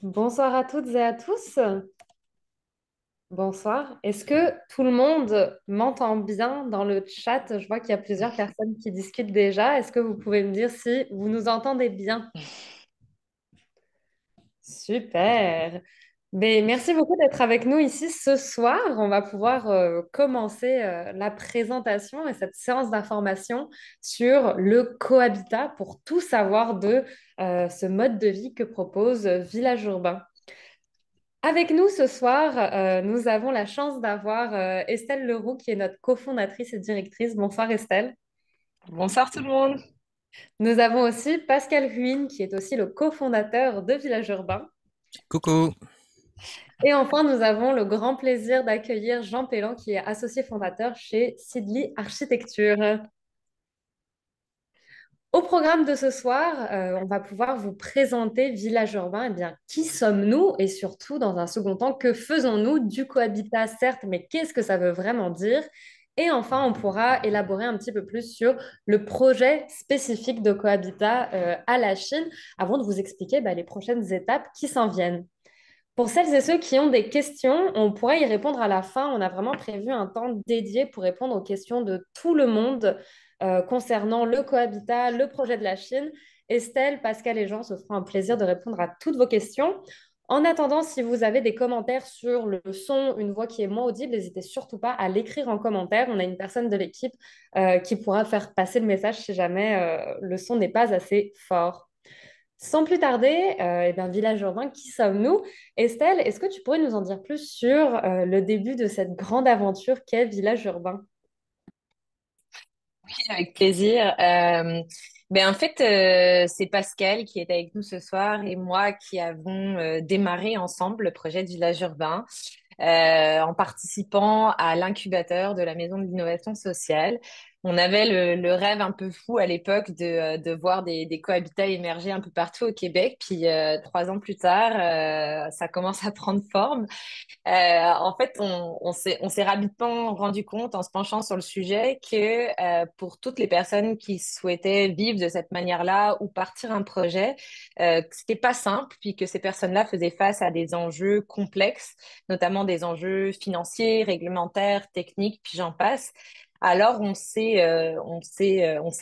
Bonsoir à toutes et à tous. Bonsoir. Est-ce que tout le monde m'entend bien dans le chat? Je vois qu'il y a plusieurs personnes qui discutent déjà. Est-ce que vous pouvez me dire si vous nous entendez bien? Super. Mais merci beaucoup d'être avec nous ici ce soir. On va pouvoir commencer la présentation et cette séance d'information sur le cohabitat pour tout savoir de ce mode de vie que propose Village Urbain. Avec nous ce soir, nous avons la chance d'avoir Estelle Leroux, qui est notre cofondatrice et directrice. Bonsoir Estelle. Bonsoir tout le monde. Nous avons aussi Pascal Huyn, qui est aussi le cofondateur de Village Urbain. Coucou. Et enfin, nous avons le grand plaisir d'accueillir Jean Pellan, qui est associé fondateur chez Sidley Architecture. Au programme de ce soir, on va pouvoir vous présenter Village Urbain. Eh bien, qui sommes-nous? Et surtout, dans un second temps, que faisons-nous du cohabitat, certes, mais qu'est-ce que ça veut vraiment dire? Et enfin, on pourra élaborer un petit peu plus sur le projet spécifique de cohabitat à la Chine, avant de vous expliquer les prochaines étapes qui s'en viennent. Pour celles et ceux qui ont des questions, on pourra y répondre à la fin. On a vraiment prévu un temps dédié pour répondre aux questions de tout le monde concernant le cohabitat, le projet de la Chine. Estelle, Pascal et Jean se feront un plaisir de répondre à toutes vos questions. En attendant, si vous avez des commentaires sur le son, une voix qui est moins audible, n'hésitez surtout pas à l'écrire en commentaire. On a une personne de l'équipe qui pourra faire passer le message si jamais le son n'est pas assez fort. Sans plus tarder, Village Urbain, qui sommes-nous? Estelle, est-ce que tu pourrais nous en dire plus sur le début de cette grande aventure qu'est Village Urbain? Oui, avec plaisir. En fait, c'est Pascal qui est avec nous ce soir et moi qui avons démarré ensemble le projet de village urbain en participant à l'incubateur de la Maison de l'innovation sociale. On avait le rêve un peu fou à l'époque de voir des cohabitats émerger un peu partout au Québec. Puis 3 ans plus tard, ça commence à prendre forme. En fait, on s'est rapidement rendu compte en se penchant sur le sujet que pour toutes les personnes qui souhaitaient vivre de cette manière-là ou partir un projet, que c'était pas simple, puis que ces personnes-là faisaient face à des enjeux complexes, notamment des enjeux financiers, réglementaires, techniques, puis j'en passe. Alors, on s'est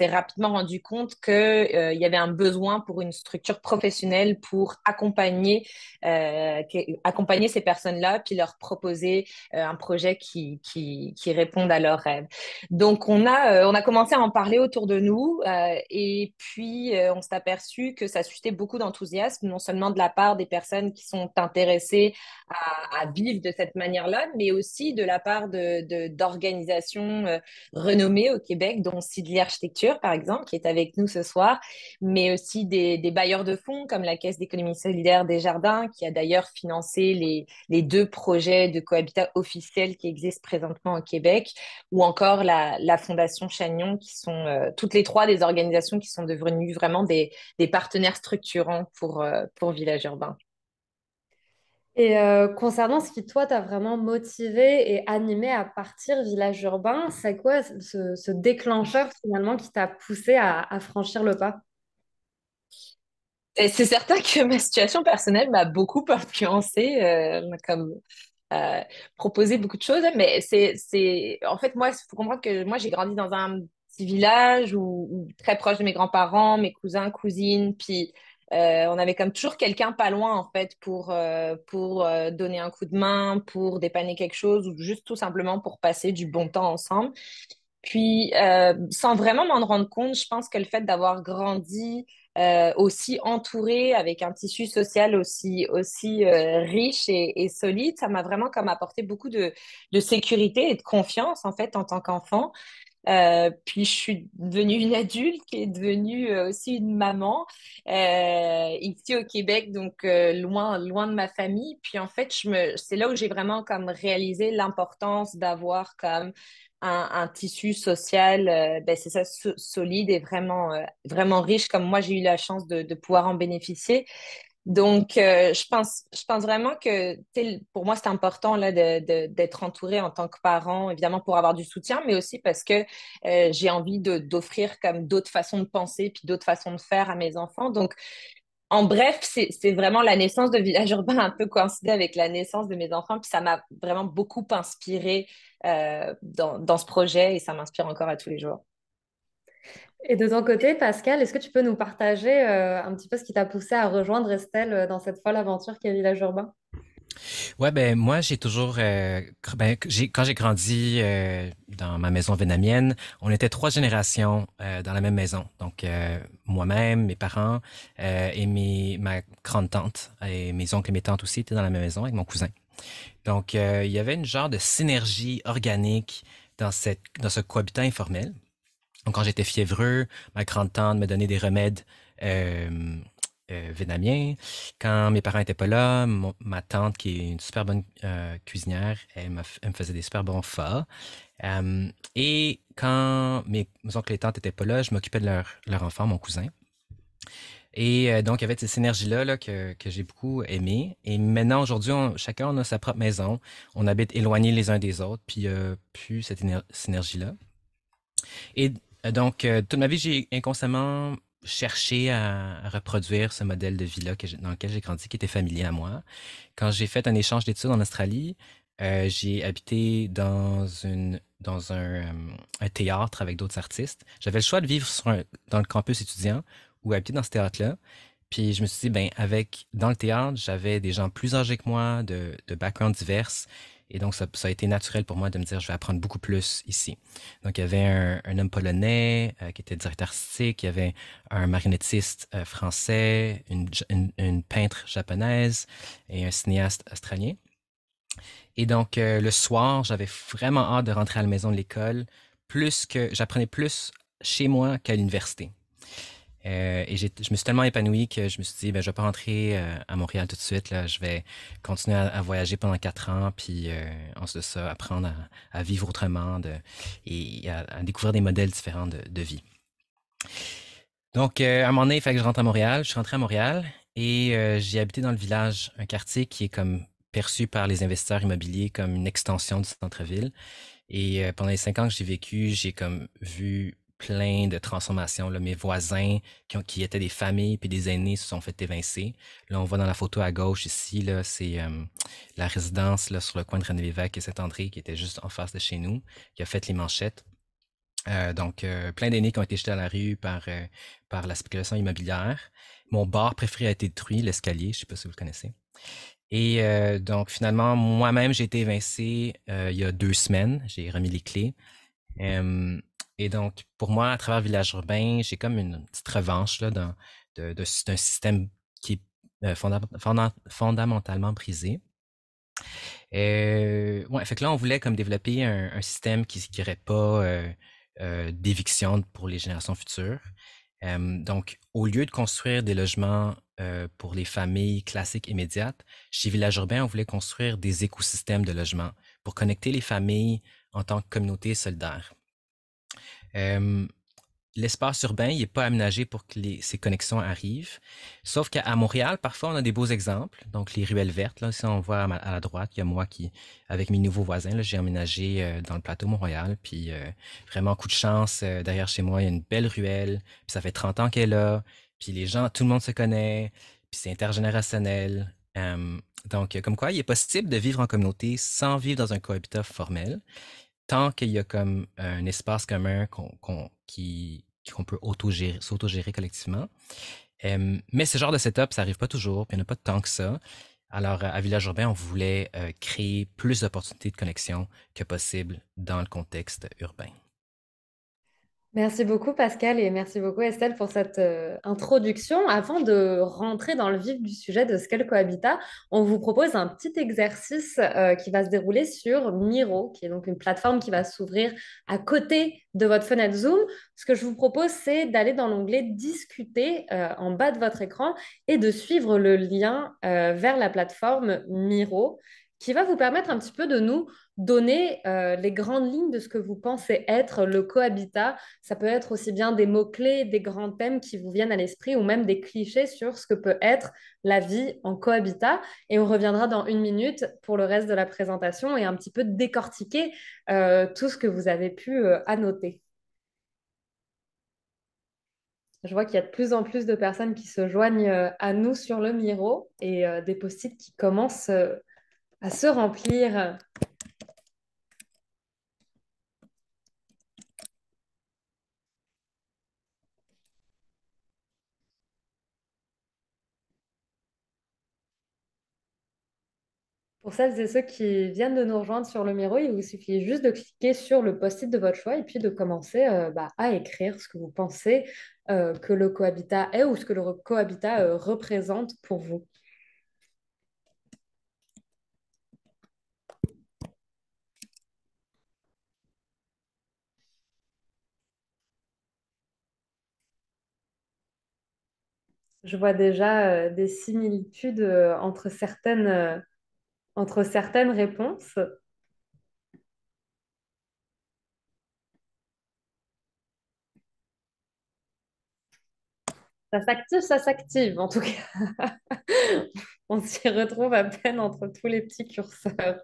rapidement rendu compte que, il y avait un besoin pour une structure professionnelle pour accompagner ces personnes-là, puis leur proposer un projet qui réponde à leurs rêves. Donc, on a commencé à en parler autour de nous et puis on s'est aperçu que ça suscitait beaucoup d'enthousiasme, non seulement de la part des personnes qui sont intéressées à vivre de cette manière-là, mais aussi de la part d'organisations renommées au Québec, dont Sidley Architecture, par exemple, qui est avec nous ce soir, mais aussi des bailleurs de fonds comme la Caisse d'économie solidaire des Jardins, qui a d'ailleurs financé les 2 projets de cohabitat officiels qui existent présentement au Québec, ou encore la Fondation Chagnon, qui sont toutes les 3 des organisations qui sont devenues vraiment des partenaires structurants pour Village Urbain. Et concernant ce qui, toi, t'a vraiment motivé et animé à partir Village Urbain, c'est quoi ce déclencheur finalement qui t'a poussé à franchir le pas? Et c'est certain que ma situation personnelle m'a beaucoup influencée, comme euh, proposer beaucoup de choses, mais en fait, moi, il faut comprendre que moi, j'ai grandi dans un petit village où très proche de mes grands-parents, mes cousins, cousines, puis on avait comme toujours quelqu'un pas loin, en fait, pour donner un coup de main, pour dépanner quelque chose, ou juste tout simplement pour passer du bon temps ensemble. Puis, sans vraiment m'en rendre compte, je pense que le fait d'avoir grandi aussi entourée avec un tissu social aussi riche et solide, ça m'a vraiment comme apporté beaucoup de sécurité et de confiance en fait en tant qu'enfant. Puis je suis devenue une adulte qui est devenue aussi une maman ici au Québec, donc loin de ma famille. Puis en fait, c'est là où j'ai vraiment comme réalisé l'importance d'avoir comme un tissu social, c'est ça, solide et vraiment riche, comme moi j'ai eu la chance de pouvoir en bénéficier. Donc, je pense vraiment que, tu sais, pour moi, c'est important là d'être entouré en tant que parent, évidemment pour avoir du soutien, mais aussi parce que j'ai envie d'offrir comme d'autres façons de penser puis d'autres façons de faire à mes enfants. Donc, En bref, c'est vraiment la naissance de Village Urbain a un peu coïncidé avec la naissance de mes enfants, puis ça m'a vraiment beaucoup inspiré dans ce projet et ça m'inspire encore à tous les jours. Et de ton côté, Pascal, est-ce que tu peux nous partager un petit peu ce qui t'a poussé à rejoindre Estelle dans cette folle aventure qu'est Village Urbain? Ouais, ben moi j'ai toujours quand j'ai grandi dans ma maison vietnamienne, on était trois générations dans la même maison. Donc moi-même, mes parents et ma grande tante et mes oncles et mes tantes aussi étaient dans la même maison avec mon cousin. Donc il y avait une genre de synergie organique dans ce cohabitat informel. Donc, quand j'étais fiévreux, ma grande-tante me donnait des remèdes euh, vietnamiens. Quand mes parents étaient pas là, ma tante, qui est une super bonne cuisinière, elle me faisait des super bons pho. Et quand mes oncles et tantes étaient pas là, je m'occupais de leur enfant, mon cousin. Et donc, il y avait cette synergie-là que j'ai beaucoup aimée. Et maintenant, aujourd'hui, chacun on a sa propre maison. On habite éloignés les uns des autres, puis il n'y a plus cette synergie-là. Et donc, toute ma vie, j'ai inconsciemment cherché à reproduire ce modèle de vie-là dans lequel j'ai grandi, qui était familier à moi. Quand j'ai fait un échange d'études en Australie, j'ai habité un théâtre avec d'autres artistes. J'avais le choix de vivre dans le campus étudiant ou habiter dans ce théâtre-là. Puis je me suis dit, ben, dans le théâtre, j'avais des gens plus âgés que moi, de backgrounds divers. Et donc, ça a été naturel pour moi de me dire, je vais apprendre beaucoup plus ici. Donc, il y avait un homme polonais qui était directeur artistique, il y avait un marionnettiste français, une peintre japonaise et un cinéaste australien. Et donc, le soir, j'avais vraiment hâte de rentrer à la maison de l'école, j'apprenais plus chez moi qu'à l'université. Et je me suis tellement épanoui que je me suis dit, ben, je vais pas rentrer à Montréal tout de suite. Là. Je vais continuer à voyager pendant 4 ans, puis ensuite de ça, apprendre à vivre autrement et à découvrir des modèles différents de vie. Donc, à un moment donné, il fallait que je rentre à Montréal. Je suis rentré à Montréal et j'ai habité dans le village, un quartier qui est comme perçu par les investisseurs immobiliers comme une extension du centre-ville. Et pendant les 5 ans que j'ai vécu, j'ai comme vu plein de transformations. Là. Mes voisins qui étaient des familles puis des aînés se sont fait évincer. Là, on voit dans la photo à gauche ici, là, c'est la résidence là, sur le coin de René-Lévesque et Saint-André qui était juste en face de chez nous, qui a fait les manchettes. Donc, plein d'aînés qui ont été jetés à la rue par la spéculation immobilière. Mon bar préféré a été détruit, l'escalier, je ne sais pas si vous le connaissez. Et donc, finalement, moi-même, j'ai été évincé il y a 2 semaines. J'ai remis les clés. Euh, et donc, pour moi, à travers Village Urbain, j'ai comme une petite revanche là, d'un système qui est fondamentalement brisé. Ouais, fait que là, on voulait comme développer un système qui n'aurait pas d'éviction pour les générations futures. Donc, au lieu de construire des logements pour les familles classiques immédiates, chez Village Urbain, on voulait construire des écosystèmes de logements pour connecter les familles en tant que communauté solidaire. Euh, L'espace urbain, il n'est pas aménagé pour que ces connexions arrivent. Sauf qu'à Montréal, parfois, on a des beaux exemples. Donc, les ruelles vertes, là, si on voit à la droite, il y a moi qui, avec mes nouveaux voisins, là, j'ai emménagé dans le plateau Montréal. Puis, vraiment, coup de chance, derrière chez moi, il y a une belle ruelle. Puis, ça fait 30 ans qu'elle est là. Puis, les gens, tout le monde se connaît. Puis, c'est intergénérationnel. Donc, comme quoi, il est possible de vivre en communauté sans vivre dans un cohabitat formel tant qu'il y a comme un espace commun qu'on peut s'auto-gérer collectivement. Mais ce genre de setup, ça arrive pas toujours, puis il n'y en a pas tant que ça. Alors, à Village Urbain, on voulait créer plus d'opportunités de connexion que possible dans le contexte urbain. Merci beaucoup Pascal et merci beaucoup Estelle pour cette introduction. Avant de rentrer dans le vif du sujet de ce qu'est le cohabitat, on vous propose un petit exercice qui va se dérouler sur Miro, qui est donc une plateforme qui va s'ouvrir à côté de votre fenêtre Zoom. Ce que je vous propose, c'est d'aller dans l'onglet Discuter en bas de votre écran et de suivre le lien vers la plateforme Miro qui va vous permettre un petit peu de nous donner les grandes lignes de ce que vous pensez être le cohabitat. Ça peut être aussi bien des mots-clés, des grands thèmes qui vous viennent à l'esprit ou même des clichés sur ce que peut être la vie en cohabitat. Et on reviendra dans 1 minute pour le reste de la présentation et un petit peu décortiquer tout ce que vous avez pu annoter. Je vois qu'il y a de plus en plus de personnes qui se joignent à nous sur le Miro et des post-it qui commencent à se remplir. Pour celles et ceux qui viennent de nous rejoindre sur le Miro, il vous suffit juste de cliquer sur le post-it de votre choix et puis de commencer à écrire ce que vous pensez que le cohabitat est ou ce que le cohabitat représente pour vous. Je vois déjà des similitudes entre certaines réponses. Ça s'active en tout cas. On s'y retrouve à peine entre tous les petits curseurs.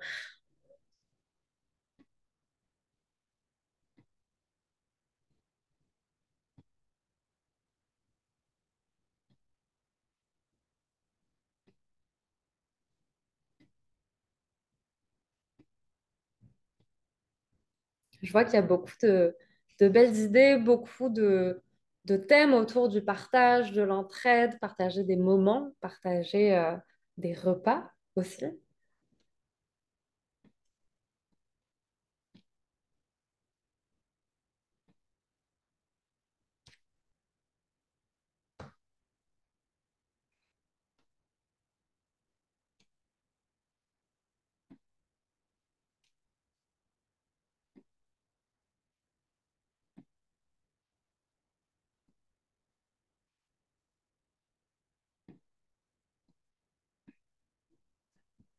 Je vois qu'il y a beaucoup de belles idées, beaucoup de thèmes autour du partage, de l'entraide, partager des moments, partager des repas aussi.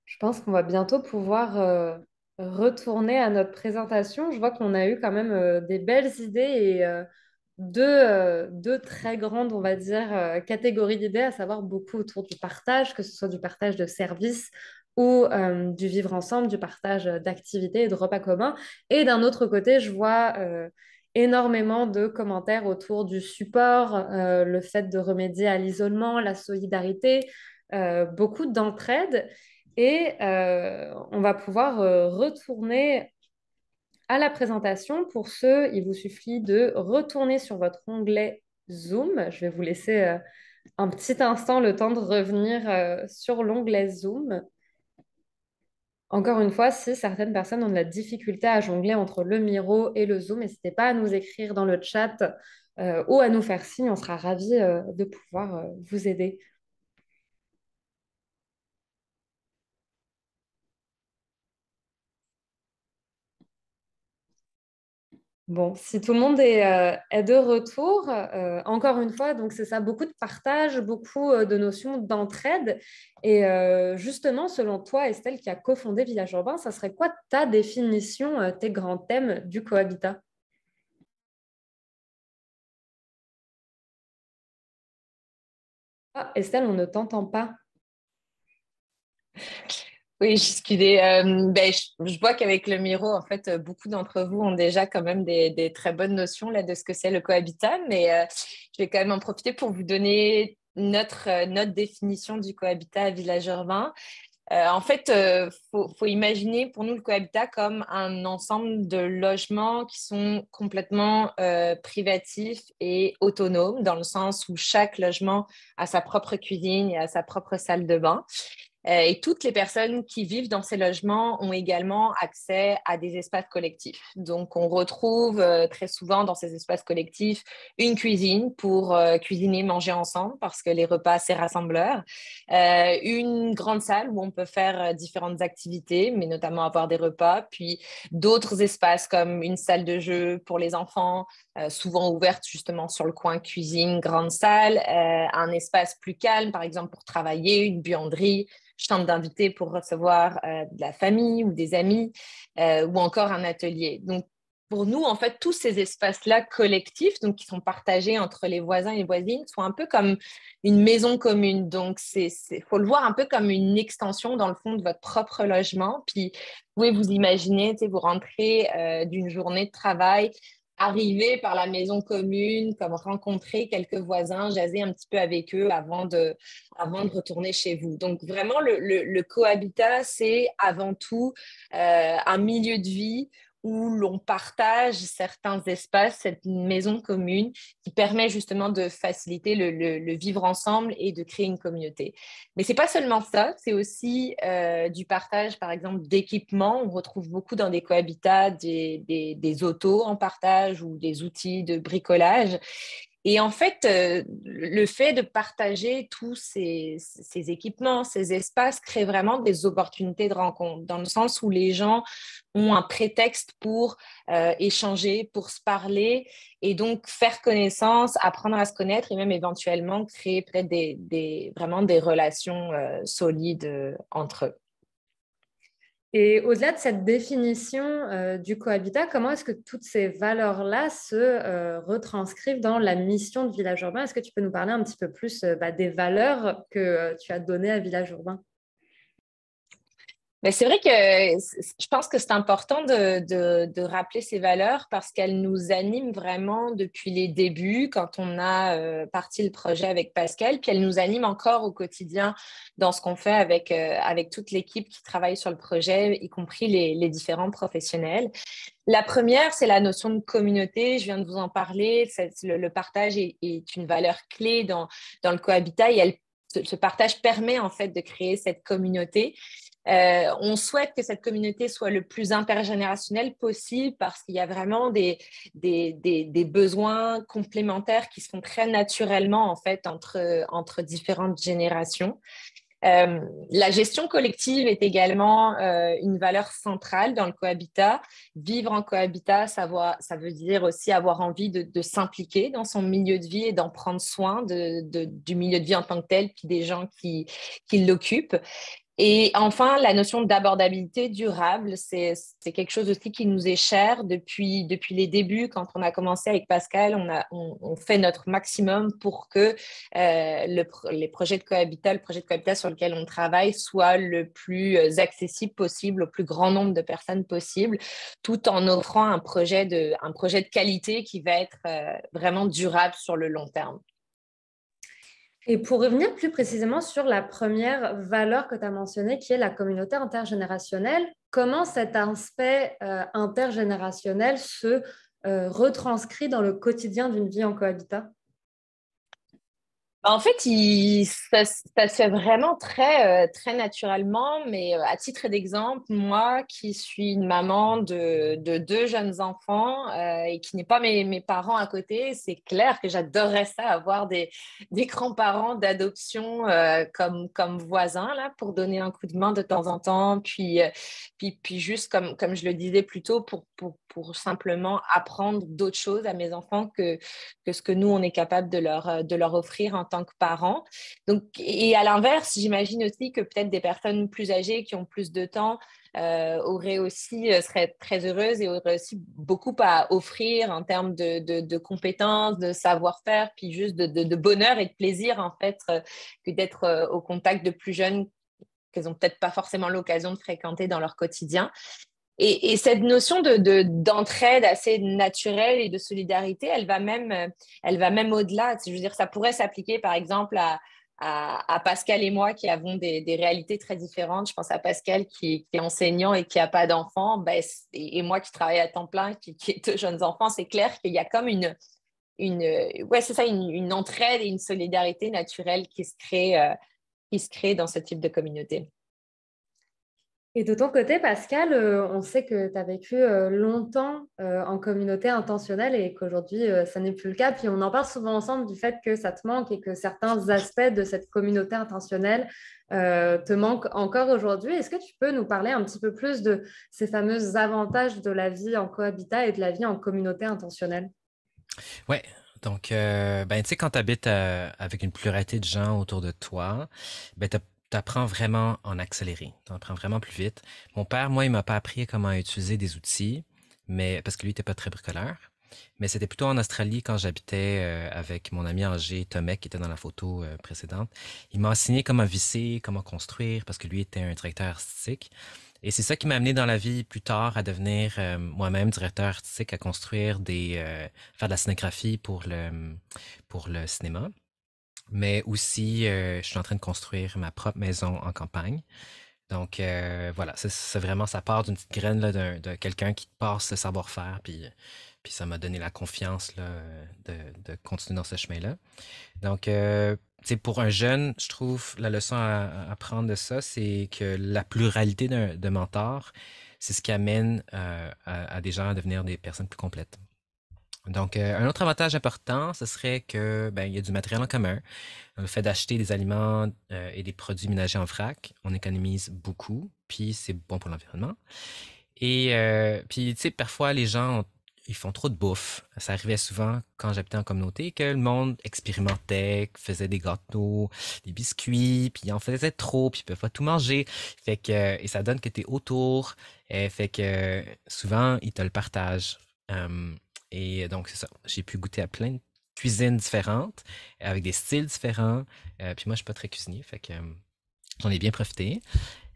Je pense qu'on va bientôt pouvoir retourner à notre présentation. Je vois qu'on a eu quand même des belles idées et deux très grandes, on va dire, catégories d'idées, à savoir beaucoup autour du partage, que ce soit du partage de services ou du vivre ensemble, du partage d'activités et de repas communs. Et d'un autre côté, je vois énormément de commentaires autour du support, le fait de remédier à l'isolement, la solidarité, beaucoup d'entraide. Et on va pouvoir retourner à la présentation. Pour ce, il vous suffit de retourner sur votre onglet Zoom. Je vais vous laisser un petit instant le temps de revenir sur l'onglet Zoom. Encore une fois, si certaines personnes ont de la difficulté à jongler entre le Miro et le Zoom, n'hésitez pas à nous écrire dans le chat ou à nous faire signe. On sera ravis de pouvoir vous aider. Bon, si tout le monde est de retour, encore une fois, donc c'est ça, beaucoup de partage, beaucoup de notions d'entraide. Et justement, selon toi, Estelle, qui a cofondé Village Urbain, ça serait quoi ta définition, tes grands thèmes du cohabitat? Ah, Estelle, on ne t'entend pas. Oui, excusez. Je vois qu'avec le Miro, en fait, beaucoup d'entre vous ont déjà quand même des très bonnes notions là, de ce que c'est le cohabitat, mais je vais quand même en profiter pour vous donner notre définition du cohabitat à Village Urbain. En fait, faut imaginer pour nous le cohabitat comme un ensemble de logements qui sont complètement privatifs et autonomes, dans le sens où chaque logement a sa propre cuisine et a sa propre salle de bain. Et toutes les personnes qui vivent dans ces logements ont également accès à des espaces collectifs. Donc, on retrouve très souvent dans ces espaces collectifs une cuisine pour cuisiner, manger ensemble parce que les repas, c'est rassembleur. Une grande salle où on peut faire différentes activités, mais notamment avoir des repas. Puis d'autres espaces comme une salle de jeu pour les enfants, souvent ouverte justement sur le coin cuisine, grande salle. Un espace plus calme, par exemple, pour travailler, une buanderie, chambre d'invité pour recevoir de la famille ou des amis, ou encore un atelier. Donc, pour nous, en fait, tous ces espaces-là collectifs, donc qui sont partagés entre les voisins et les voisines, sont un peu comme une maison commune. Donc, faut le voir un peu comme une extension, dans le fond, de votre propre logement. Puis, vous pouvez vous imaginer, vous rentrez d'une journée de travail, arriver par la maison commune, comme rencontrer quelques voisins, jaser un petit peu avec eux avant de retourner chez vous. Donc vraiment, le cohabitat, c'est avant tout un milieu de vie où l'on partage certains espaces, cette maison commune qui permet justement de faciliter le vivre ensemble et de créer une communauté. Mais c'est pas seulement ça, c'est aussi du partage, par exemple, d'équipements. On retrouve beaucoup dans des cohabitats des autos en partage ou des outils de bricolage. Et en fait, le fait de partager tous ces équipements, ces espaces, crée vraiment des opportunités de rencontre, dans le sens où les gens ont un prétexte pour échanger, pour se parler, et donc faire connaissance, apprendre à se connaître, et même éventuellement créer peut-être vraiment des relations solides entre eux. Et au-delà de cette définition du cohabitat, comment est-ce que toutes ces valeurs-là se retranscrivent dans la mission de Village Urbain? Est-ce que tu peux nous parler un petit peu plus des valeurs que tu as données à Village Urbain? Mais c'est vrai que je pense que c'est important de rappeler ces valeurs parce qu'elles nous animent vraiment depuis les débuts, quand on a parti le projet avec Pascal, puis elles nous animent encore au quotidien dans ce qu'on fait avec toute l'équipe qui travaille sur le projet, y compris les différents professionnels. La première, c'est la notion de communauté. Je viens de vous en parler. Le partage est une valeur clé dans le cohabitat et ce partage permet en fait de créer cette communauté. On souhaite que cette communauté soit le plus intergénérationnelle possible parce qu'il y a vraiment des besoins complémentaires qui se font très naturellement en fait entre différentes générations. La gestion collective est également une valeur centrale dans le cohabitat. Vivre en cohabitat, ça veut dire aussi avoir envie de s'impliquer dans son milieu de vie et d'en prendre soin du milieu de vie en tant que tel, puis des gens qui l'occupent. Et enfin, la notion d'abordabilité durable, c'est quelque chose aussi qui nous est cher depuis les débuts. Quand on a commencé avec Pascal, on fait notre maximum pour que les projets de cohabitat, le projet de cohabitat sur lequel on travaille, soit le plus accessible possible au plus grand nombre de personnes possible, tout en offrant un projet de qualité qui va être vraiment durable sur le long terme. Et pour revenir plus précisément sur la première valeur que tu as mentionnée, qui est la communauté intergénérationnelle, comment cet aspect intergénérationnel se retranscrit dans le quotidien d'une vie en cohabitat? En fait, ça se fait vraiment très naturellement, mais à titre d'exemple, moi qui suis une maman de deux jeunes enfants et qui n'ai pas mes parents à côté, c'est clair que j'adorerais ça, avoir des grands-parents d'adoption comme voisins là, pour donner un coup de main de temps en temps, puis juste comme je le disais plus tôt, pour simplement apprendre d'autres choses à mes enfants que ce que nous, on est capable de leur offrir en tant que parents. Donc, et à l'inverse, j'imagine aussi que peut-être des personnes plus âgées qui ont plus de temps seraient très heureuses et auraient aussi beaucoup à offrir en termes de compétences, de savoir-faire, puis juste de bonheur et de plaisir, en fait, que d'être au contact de plus jeunes qu'elles n'ont peut-être pas forcément l'occasion de fréquenter dans leur quotidien. Et cette notion d'entraide assez naturelle et de solidarité, elle va même au-delà. Je veux dire, ça pourrait s'appliquer, par exemple, à Pascal et moi qui avons des réalités très différentes. Je pense à Pascal qui est enseignant et qui n'a pas d'enfants, et moi qui travaille à temps plein, qui ai deux jeunes enfants. C'est clair qu'il y a comme ouais, c'est ça, une entraide et une solidarité naturelle qui se crée dans ce type de communauté. Et de ton côté, Pascal, on sait que tu as vécu longtemps en communauté intentionnelle et qu'aujourd'hui, ça n'est plus le cas. Puis on en parle souvent ensemble du fait que ça te manque et que certains aspects de cette communauté intentionnelle te manquent encore aujourd'hui. Est-ce que tu peux nous parler un petit peu plus de ces fameux avantages de la vie en cohabitat et de la vie en communauté intentionnelle? Ouais, donc, ben, tu sais, quand tu habites avec une pluralité de gens autour de toi, ben, t'apprends vraiment en accéléré. T'apprends vraiment plus vite. Mon père, moi, il m'a pas appris comment utiliser des outils, mais parce que lui, il était pas très bricoleur. Mais c'était plutôt en Australie quand j'habitais avec mon ami âgé Tomek qui était dans la photo précédente. Il m'a enseigné comment visser, comment construire parce que lui était un directeur artistique. Et c'est ça qui m'a amené dans la vie plus tard à devenir moi-même directeur artistique, à construire faire de la scénographie pour le cinéma. Mais aussi, je suis en train de construire ma propre maison en campagne. Donc voilà, c'est vraiment, ça part d'une petite graine là, de quelqu'un qui passe ce savoir-faire, puis ça m'a donné la confiance là, de continuer dans ce chemin-là. Donc, tu sais, pour un jeune, je trouve la leçon à prendre de ça, c'est que la pluralité de mentors, c'est ce qui amène à des gens à devenir des personnes plus complètes. Donc, un autre avantage important, ce serait que ben, il y a du matériel en commun. Le fait d'acheter des aliments et des produits ménagers en vrac, on économise beaucoup, puis c'est bon pour l'environnement. Et puis, tu sais, parfois, les gens, ils font trop de bouffe. Ça arrivait souvent quand j'habitais en communauté que le monde expérimentait, faisait des gâteaux, des biscuits, puis ils en faisait trop, puis ils peuvent pas tout manger. Fait que, et ça donne que tu es autour. Fait que souvent, ils te le partagent. Euh, et donc, c'est ça. J'ai pu goûter à plein de cuisines différentes, avec des styles différents. Puis moi, je suis pas très cuisinier, fait que j'en ai bien profité.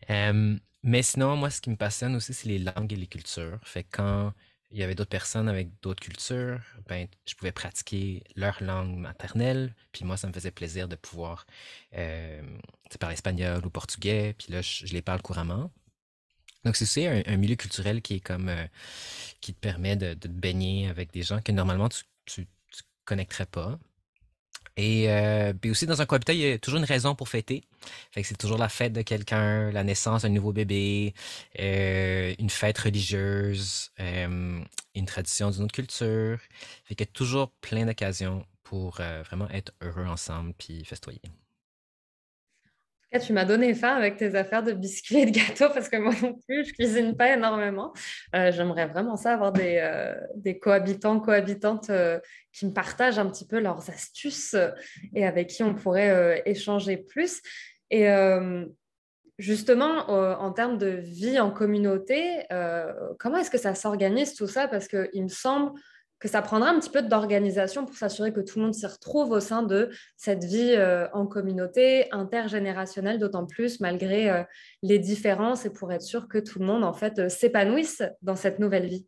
Mais sinon, moi, ce qui me passionne aussi, c'est les langues et les cultures. Fait que quand il y avait d'autres personnes avec d'autres cultures, ben, je pouvais pratiquer leur langue maternelle. Puis moi, ça me faisait plaisir de pouvoir tu sais, parler espagnol ou portugais. Puis là, je les parle couramment. Donc, c'est aussi un milieu culturel qui est comme qui te permet de te baigner avec des gens que normalement tu connecterais pas. Et puis aussi, dans un cohabitat, il y a toujours une raison pour fêter. Fait que c'est toujours la fête de quelqu'un, la naissance d'un nouveau bébé, une fête religieuse, une tradition d'une autre culture. Fait qu'il y a toujours plein d'occasions pour vraiment être heureux ensemble puis festoyer. Cas, tu m'as donné faim avec tes affaires de biscuits et de gâteaux parce que moi non plus, je cuisine pas énormément. J'aimerais vraiment ça avoir des cohabitants, cohabitantes qui me partagent un petit peu leurs astuces et avec qui on pourrait échanger plus. Et justement, en termes de vie en communauté, comment est-ce que ça s'organise tout ça? Parce qu'il me semble que ça prendra un petit peu d'organisation pour s'assurer que tout le monde s'y retrouve au sein de cette vie en communauté intergénérationnelle, d'autant plus malgré les différences et pour être sûr que tout le monde en fait s'épanouisse dans cette nouvelle vie.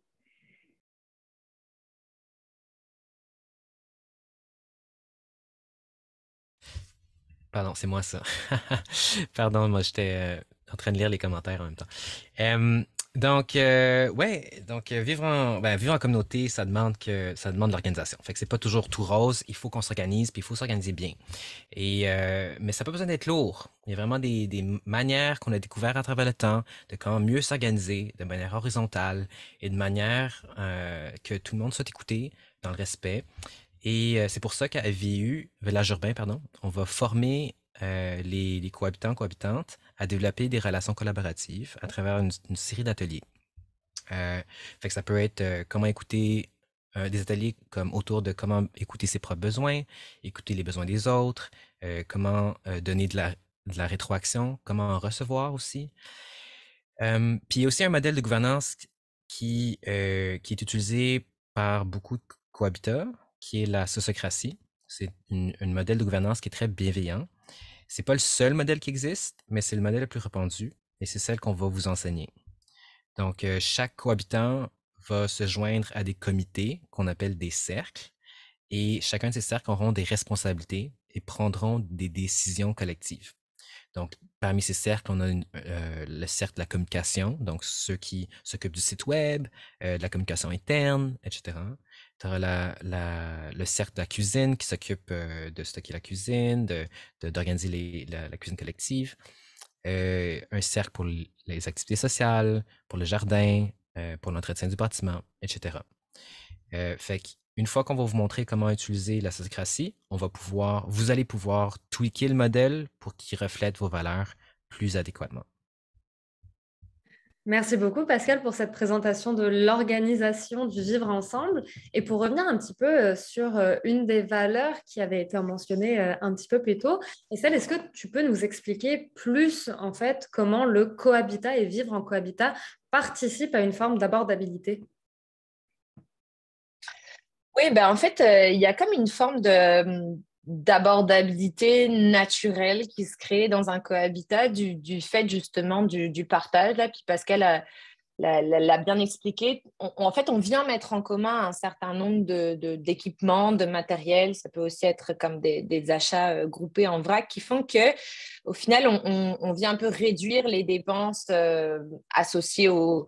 Pardon, c'est moi ça. Pardon, moi j'étais en train de lire les commentaires en même temps. Euh, vivre en communauté, ça demande de l'organisation. Fait que c'est pas toujours tout rose. Il faut qu'on s'organise, puis il faut s'organiser bien. Mais ça n'a pas besoin d'être lourd. Il y a vraiment des manières qu'on a découvertes à travers le temps de comment mieux s'organiser de manière horizontale et de manière que tout le monde soit écouté dans le respect. Et c'est pour ça qu'à VU, Village urbain, pardon, on va former les cohabitants, cohabitantes à développer des relations collaboratives à travers une série d'ateliers. Fait que ça peut être comment écouter des ateliers comme autour de comment écouter ses propres besoins, écouter les besoins des autres, comment donner de la rétroaction, comment en recevoir aussi. Puis il y a aussi un modèle de gouvernance qui est utilisé par beaucoup de cohabitants, qui est la sociocratie. C'est un modèle de gouvernance qui est très bienveillant. C'est pas le seul modèle qui existe, mais c'est le modèle le plus répandu et c'est celle qu'on va vous enseigner. Donc, chaque cohabitant va se joindre à des comités qu'on appelle des cercles et chacun de ces cercles auront des responsabilités et prendront des décisions collectives. Donc, parmi ces cercles, on a le cercle de la communication, donc ceux qui s'occupent du site web, de la communication interne, etc. Tu auras le cercle de la cuisine qui s'occupe de stocker la cuisine, d'organiser la cuisine collective. Un cercle pour les activités sociales, pour le jardin, pour l'entretien du bâtiment, etc. Fait qu'une fois qu'on va vous montrer comment utiliser la sociocratie, vous allez pouvoir tweaker le modèle pour qu'il reflète vos valeurs plus adéquatement. Merci beaucoup, Pascal, pour cette présentation de l'organisation du vivre ensemble. Et pour revenir un petit peu sur une des valeurs qui avait été mentionnée un petit peu plus tôt, et celle, est-ce que tu peux nous expliquer plus, en fait, comment le cohabitat et vivre en cohabitat participe à une forme d'abordabilité? Oui, ben en fait, il y a comme une forme d'abordabilité naturelle qui se crée dans un cohabitat du fait justement du partage, là. Puis Pascal l'a bien expliqué. En fait, on vient mettre en commun un certain nombre d'équipements, de matériel. Ça peut aussi être comme des achats groupés en vrac qui font que, au final, on vient un peu réduire les dépenses associées au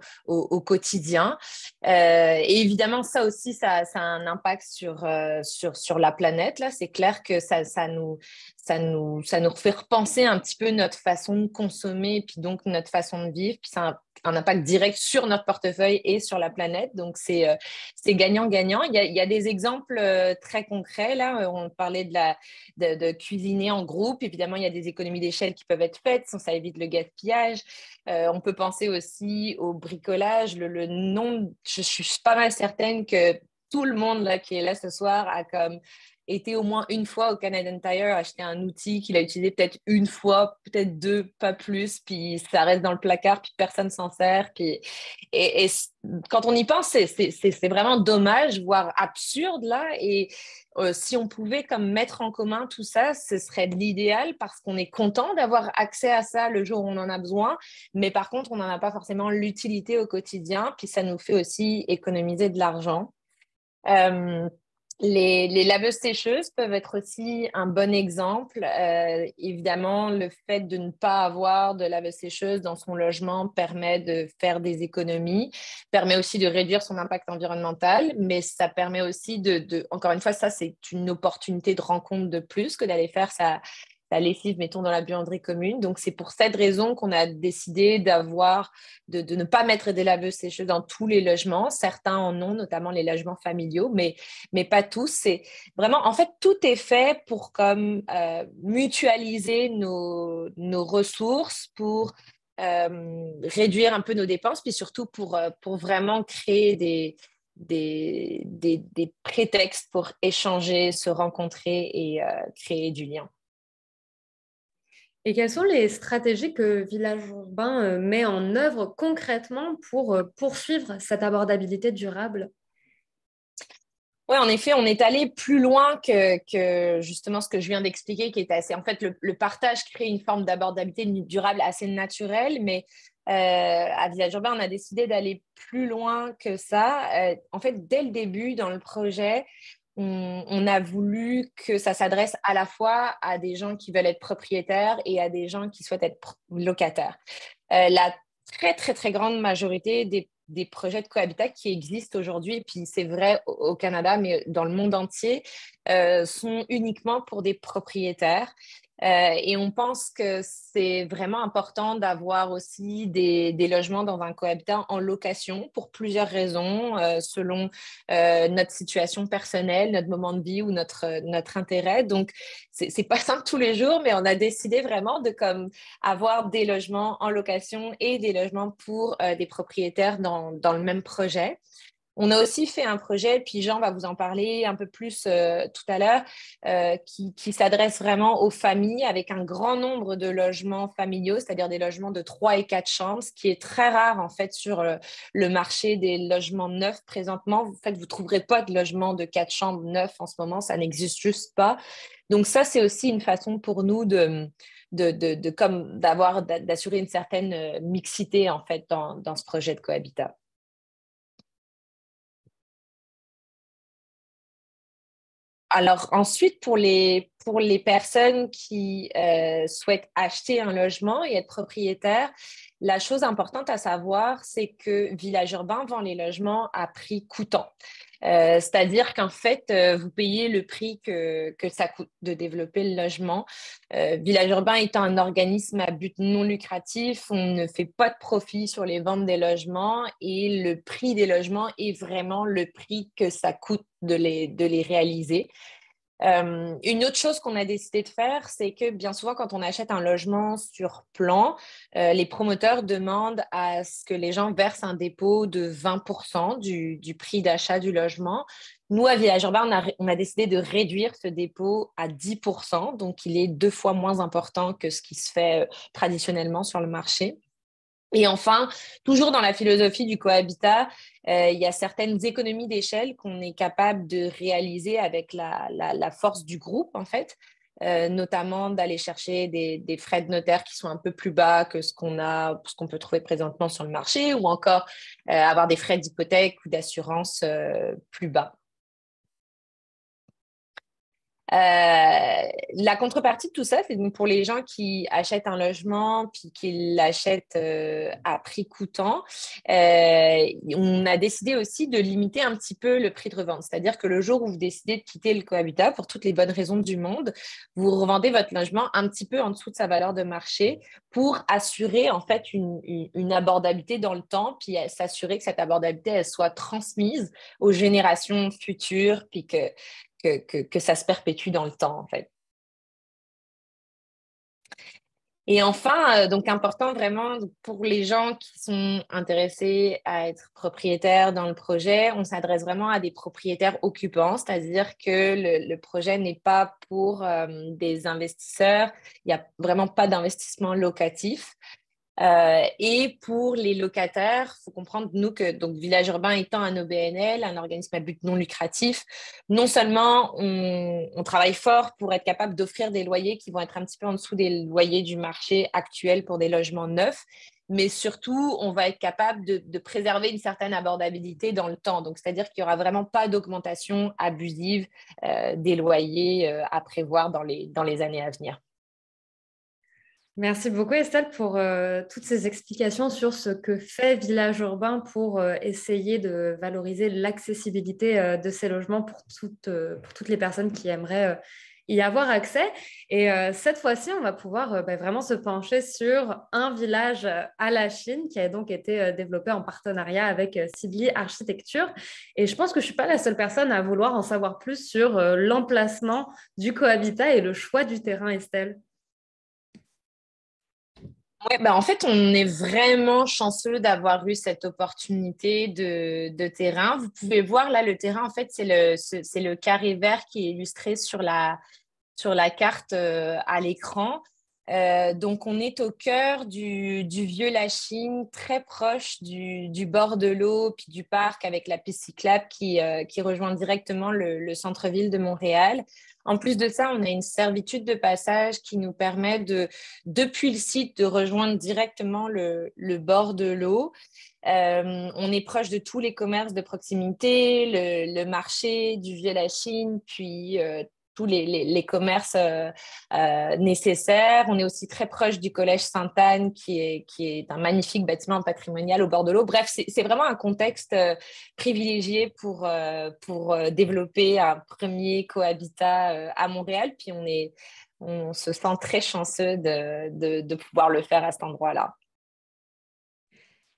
quotidien. Et évidemment, ça aussi, ça a un impact sur la planète. Là, c'est clair que ça nous refait repenser un petit peu notre façon de consommer, et puis donc notre façon de vivre. Puis ça a un impact direct sur notre portefeuille et sur la planète. Donc, c'est gagnant-gagnant. Il y a des exemples très concrets. Là, on parlait de cuisiner en groupe. Évidemment, il y a des économies d'échelle qui peuvent être faites. Ça évite le gaspillage. On peut penser aussi au bricolage. Le nombre, je suis pas mal certaine que tout le monde là, qui est là ce soir a comme été au moins une fois au Canadian Tire, acheter un outil qu'il a utilisé peut-être une fois, peut-être deux, pas plus, puis ça reste dans le placard, puis personne s'en sert. Puis... Et quand on y pense, c'est vraiment dommage, voire absurde, là. Et si on pouvait comme mettre en commun tout ça, ce serait de l'idéal parce qu'on est content d'avoir accès à ça le jour où on en a besoin, mais par contre, on n'en a pas forcément l'utilité au quotidien, puis ça nous fait aussi économiser de l'argent. Euh, les laveuses sécheuses peuvent être aussi un bon exemple. Évidemment, le fait de ne pas avoir de laveuse sécheuse dans son logement permet de faire des économies, permet aussi de réduire son impact environnemental, mais ça permet aussi encore une fois, ça c'est une opportunité de rencontre de plus que d'aller faire sa lessive, mettons, dans la buanderie commune. Donc, c'est pour cette raison qu'on a décidé de ne pas mettre des laveuses sécheuses dans tous les logements. Certains en ont, notamment les logements familiaux, mais pas tous. C'est vraiment, en fait, tout est fait pour comme mutualiser nos ressources, pour réduire un peu nos dépenses, puis surtout pour vraiment créer des prétextes pour échanger, se rencontrer et créer du lien. Et quelles sont les stratégies que Village Urbain met en œuvre concrètement pour poursuivre cette abordabilité durable? Oui, en effet, on est allé plus loin que justement ce que je viens d'expliquer, qui était assez. En fait, le partage crée une forme d'abordabilité durable assez naturelle, mais à Village Urbain, on a décidé d'aller plus loin que ça. En fait, dès le début, dans le projet, on a voulu que ça s'adresse à la fois à des gens qui veulent être propriétaires et à des gens qui souhaitent être locataires. La très, très, très grande majorité des projets de cohabitat qui existent aujourd'hui, et puis c'est vrai au Canada, mais dans le monde entier, sont uniquement pour des propriétaires. Et on pense que c'est vraiment important d'avoir aussi des logements dans un cohabitat en location pour plusieurs raisons, selon notre situation personnelle, notre moment de vie ou notre intérêt. Donc, c'est pas simple tous les jours, mais on a décidé vraiment de comme avoir des logements en location et des logements pour des propriétaires dans le même projet. On a aussi fait un projet, puis Jean va vous en parler un peu plus tout à l'heure, qui s'adresse vraiment aux familles avec un grand nombre de logements familiaux, c'est-à-dire des logements de 3 et 4 chambres, ce qui est très rare en fait sur le marché des logements neufs présentement. En fait, vous ne trouverez pas de logements de 4 chambres neufs en ce moment, ça n'existe juste pas. Donc ça, c'est aussi une façon pour nous d'assurer une certaine mixité en fait dans ce projet de cohabitat. Alors ensuite, pour les personnes qui souhaitent acheter un logement et être propriétaires, la chose importante à savoir, c'est que Village Urbain vend les logements à prix coûtant. C'est-à-dire qu'en fait, vous payez le prix que ça coûte de développer le logement. Village Urbain étant un organisme à but non lucratif, on ne fait pas de profit sur les ventes des logements et le prix des logements est vraiment le prix que ça coûte de les réaliser. Une autre chose qu'on a décidé de faire, c'est que bien souvent, quand on achète un logement sur plan, les promoteurs demandent à ce que les gens versent un dépôt de 20% du prix d'achat du logement. Nous, à Village Urbain, on a décidé de réduire ce dépôt à 10%, donc il est 2 fois moins important que ce qui se fait traditionnellement sur le marché. Et enfin, toujours dans la philosophie du cohabitat, il y a certaines économies d'échelle qu'on est capable de réaliser avec la force du groupe, en fait, notamment d'aller chercher des frais de notaire qui sont un peu plus bas que ce qu'on peut trouver présentement sur le marché, ou encore avoir des frais d'hypothèque ou d'assurance plus bas. La contrepartie de tout ça, c'est donc pour les gens qui achètent un logement puis qui l'achètent à prix coûtant, on a décidé aussi de limiter un petit peu le prix de revente. C'est-à-dire que le jour où vous décidez de quitter le cohabitat, pour toutes les bonnes raisons du monde, vous revendez votre logement un petit peu en dessous de sa valeur de marché pour assurer en fait une abordabilité dans le temps, puis s'assurer que cette abordabilité elle soit transmise aux générations futures, puis que ça se perpétue dans le temps, en fait. Et enfin, donc important vraiment pour les gens qui sont intéressés à être propriétaires dans le projet, on s'adresse vraiment à des propriétaires occupants, c'est-à-dire que le projet n'est pas pour des investisseurs, il n'y a vraiment pas d'investissement locatif. Et pour les locataires, il faut comprendre, nous, que donc, Village Urbain étant un OBNL, un organisme à but non lucratif, non seulement on travaille fort pour être capable d'offrir des loyers qui vont être un petit peu en dessous des loyers du marché actuel pour des logements neufs, mais surtout, on va être capable de préserver une certaine abordabilité dans le temps. Donc, c'est-à-dire qu'il n'y aura vraiment pas d'augmentation abusive des loyers à prévoir dans les années à venir. Merci beaucoup Estelle pour toutes ces explications sur ce que fait Village Urbain pour essayer de valoriser l'accessibilité de ces logements pour toutes les personnes qui aimeraient y avoir accès. Et cette fois-ci, on va pouvoir vraiment se pencher sur un village à la Chine qui a donc été développé en partenariat avec Sibli Architecture. Et je pense que je ne suis pas la seule personne à vouloir en savoir plus sur l'emplacement du cohabitat et le choix du terrain, Estelle. Ouais, bah en fait, on est vraiment chanceux d'avoir eu cette opportunité de terrain. Vous pouvez voir là, le terrain, en fait, c'est le carré vert qui est illustré sur la carte à l'écran. Donc, on est au cœur du vieux Lachine, très proche du bord de l'eau, puis du parc avec la piste cyclable qui rejoint directement le centre-ville de Montréal. En plus de ça, on a une servitude de passage qui nous permet depuis le site, de rejoindre directement le bord de l'eau. On est proche de tous les commerces de proximité, le marché du Vieux-Lachine, puis tous les commerces nécessaires. On est aussi très proche du Collège Sainte-Anne, qui est un magnifique bâtiment patrimonial au bord de l'eau. Bref, c'est vraiment un contexte privilégié pour développer un premier cohabitat à Montréal. Puis on se sent très chanceux de pouvoir le faire à cet endroit-là.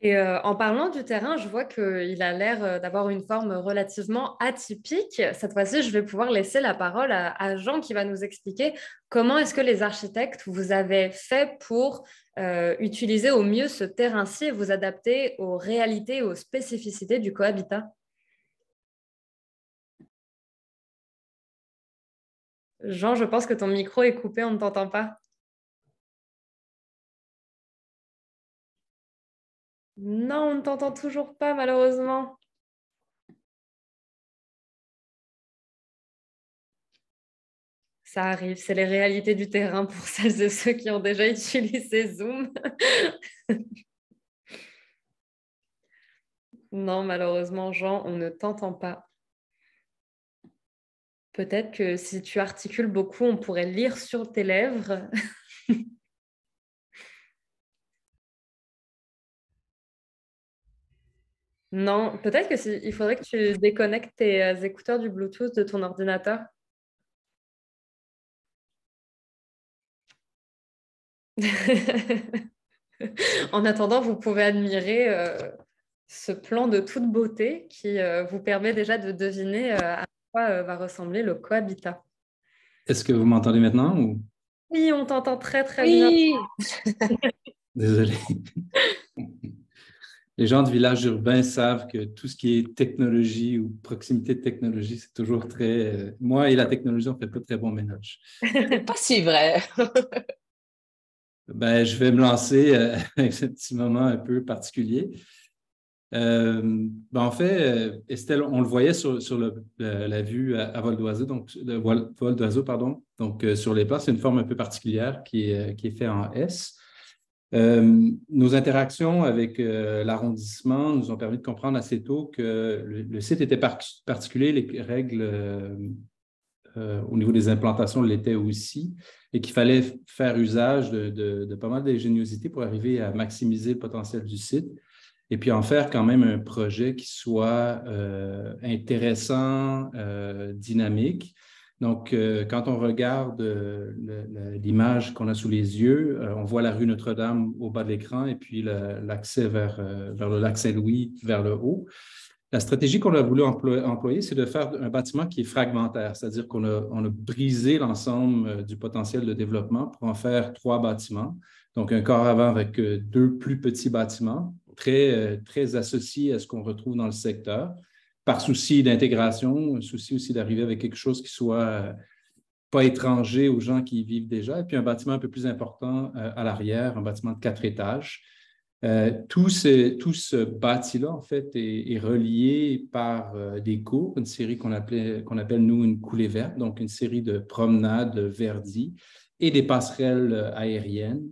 Et en parlant du terrain, je vois qu'il a l'air d'avoir une forme relativement atypique. Cette fois-ci, je vais pouvoir laisser la parole à Jean qui va nous expliquer comment est-ce que les architectes vous avez fait pour utiliser au mieux ce terrain-ci et vous adapter aux réalités et aux spécificités du cohabitat. Jean, je pense que ton micro est coupé, on ne t'entend pas. Non, on ne t'entend toujours pas, malheureusement. Ça arrive, c'est les réalités du terrain pour celles et ceux qui ont déjà utilisé Zoom. Non, malheureusement, Jean, on ne t'entend pas. Peut-être que si tu articules beaucoup, on pourrait lire sur tes lèvres. Non, peut-être que il faudrait que tu déconnectes tes écouteurs du Bluetooth de ton ordinateur. En attendant, vous pouvez admirer ce plan de toute beauté qui vous permet déjà de deviner à quoi va ressembler le cohabitat. Est-ce que vous m'entendez maintenant ou... Oui, on t'entend très très bien. Oui, Désolé. Les gens de village urbain savent que tout ce qui est technologie ou proximité de technologie, c'est toujours très... moi et la technologie, on ne fait pas très bon ménage. c'est pas si vrai. Ben, je vais me lancer avec ce petit moment un peu particulier. En fait, Estelle, on le voyait sur la vue à vol d'oiseau, donc le vol d'oiseau, pardon. Donc, sur les plans, c'est une forme un peu particulière qui est faite en S. Nos interactions avec l'arrondissement nous ont permis de comprendre assez tôt que le site était particulier, les règles au niveau des implantations l'étaient aussi, et qu'il fallait faire usage de pas mal d'ingéniosité pour arriver à maximiser le potentiel du site et puis en faire quand même un projet qui soit intéressant, dynamique. Donc, quand on regarde l'image qu'on a sous les yeux, on voit la rue Notre-Dame au bas de l'écran et puis l'accès vers le lac Saint-Louis vers le haut. La stratégie qu'on a voulu employer, c'est de faire un bâtiment qui est fragmentaire, c'est-à-dire on a brisé l'ensemble du potentiel de développement pour en faire 3 bâtiments. Donc, un corps avant avec 2 plus petits bâtiments, très associés à ce qu'on retrouve dans le secteur, par souci d'intégration, un souci aussi d'arriver avec quelque chose qui soit pas étranger aux gens qui y vivent déjà, et puis un bâtiment un peu plus important à l'arrière, un bâtiment de 4 étages. Tout ce bâti-là, en fait, est relié par des cours, une série qu'on appelle, nous, une coulée verte, donc une série de promenades verdies et des passerelles aériennes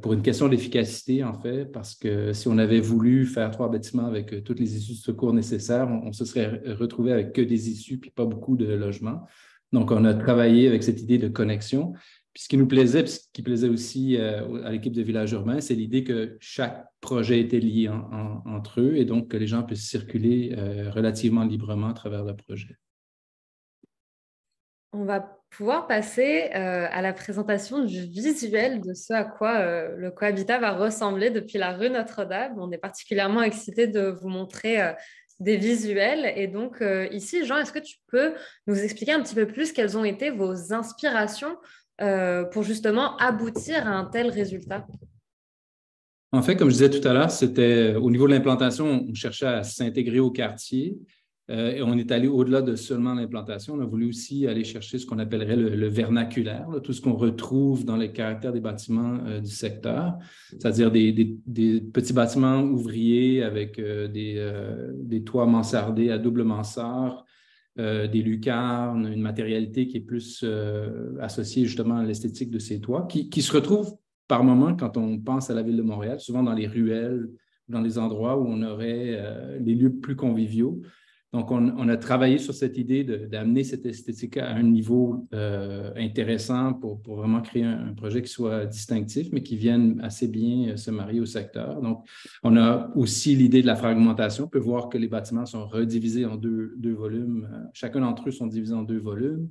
pour une question d'efficacité, en fait, parce que si on avait voulu faire 3 bâtiments avec toutes les issues de secours nécessaires, on se serait retrouvé avec que des issues puis pas beaucoup de logements. Donc, on a travaillé avec cette idée de connexion. Puis ce qui nous plaisait, puis ce qui plaisait aussi à l'équipe de Village Urbain, c'est l'idée que chaque projet était lié entre eux et donc que les gens puissent circuler relativement librement à travers le projet. On va pouvoir passer à la présentation du visuel de ce à quoi le cohabitat va ressembler depuis la rue Notre-Dame. On est particulièrement excités de vous montrer des visuels. Et donc, ici, Jean, est-ce que tu peux nous expliquer un petit peu plus quelles ont été vos inspirations pour justement aboutir à un tel résultat? En fait, comme je disais tout à l'heure, c'était au niveau de l'implantation, on cherchait à s'intégrer au quartier et on est allé au-delà de seulement l'implantation. On a voulu aussi aller chercher ce qu'on appellerait le vernaculaire, là, tout ce qu'on retrouve dans les caractères des bâtiments du secteur, c'est-à-dire des petits bâtiments ouvriers avec des toits mansardés à double mansard, des lucarnes, une matérialité qui est plus associée justement à l'esthétique de ces toits, qui se retrouve par moment quand on pense à la ville de Montréal, souvent dans les ruelles, dans les endroits où on aurait les lieux plus conviviaux. Donc, on a travaillé sur cette idée d'amener cette esthétique à un niveau intéressant pour vraiment créer un projet qui soit distinctif, mais qui vienne assez bien se marier au secteur. Donc, on a aussi l'idée de la fragmentation. On peut voir que les bâtiments sont redivisés en deux volumes. Chacun d'entre eux sont divisés en 2 volumes.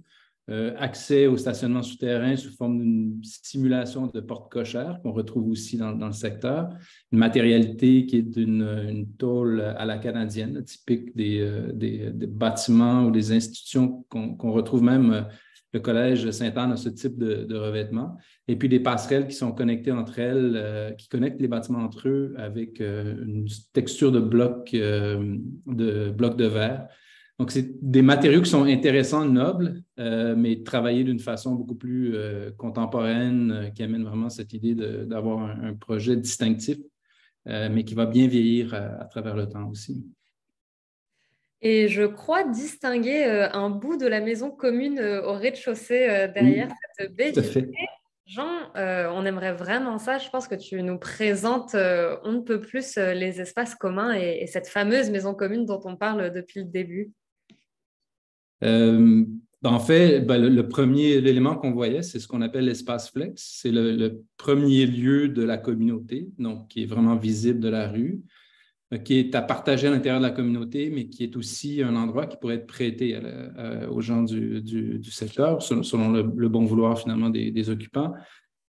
Accès au stationnement souterrain sous forme d'une simulation de porte cochère qu'on retrouve aussi dans le secteur. Une matérialité qui est d'une tôle à la canadienne, typique des bâtiments ou des institutions qu'on retrouve même. Le Collège Sainte-Anne a ce type de revêtement. Et puis des passerelles qui sont connectées entre elles, qui connectent les bâtiments entre eux avec une texture de blocs de verre. Donc, c'est des matériaux qui sont intéressants, nobles, mais travaillés d'une façon beaucoup plus contemporaine, qui amène vraiment cette idée d'avoir un projet distinctif, mais qui va bien vieillir à travers le temps aussi. Et je crois distinguer un bout de la maison commune au rez-de-chaussée derrière cette baie vitrée. Jean, on aimerait vraiment ça. Je pense que tu nous présentes on ne peut plus les espaces communs et cette fameuse maison commune dont on parle depuis le début. En fait, l'élément qu'on voyait, c'est ce qu'on appelle l'espace flex. C'est le premier lieu de la communauté, donc qui est vraiment visible de la rue, qui est à partager à l'intérieur de la communauté, mais qui est aussi un endroit qui pourrait être prêté aux gens du secteur, selon le bon vouloir finalement des occupants.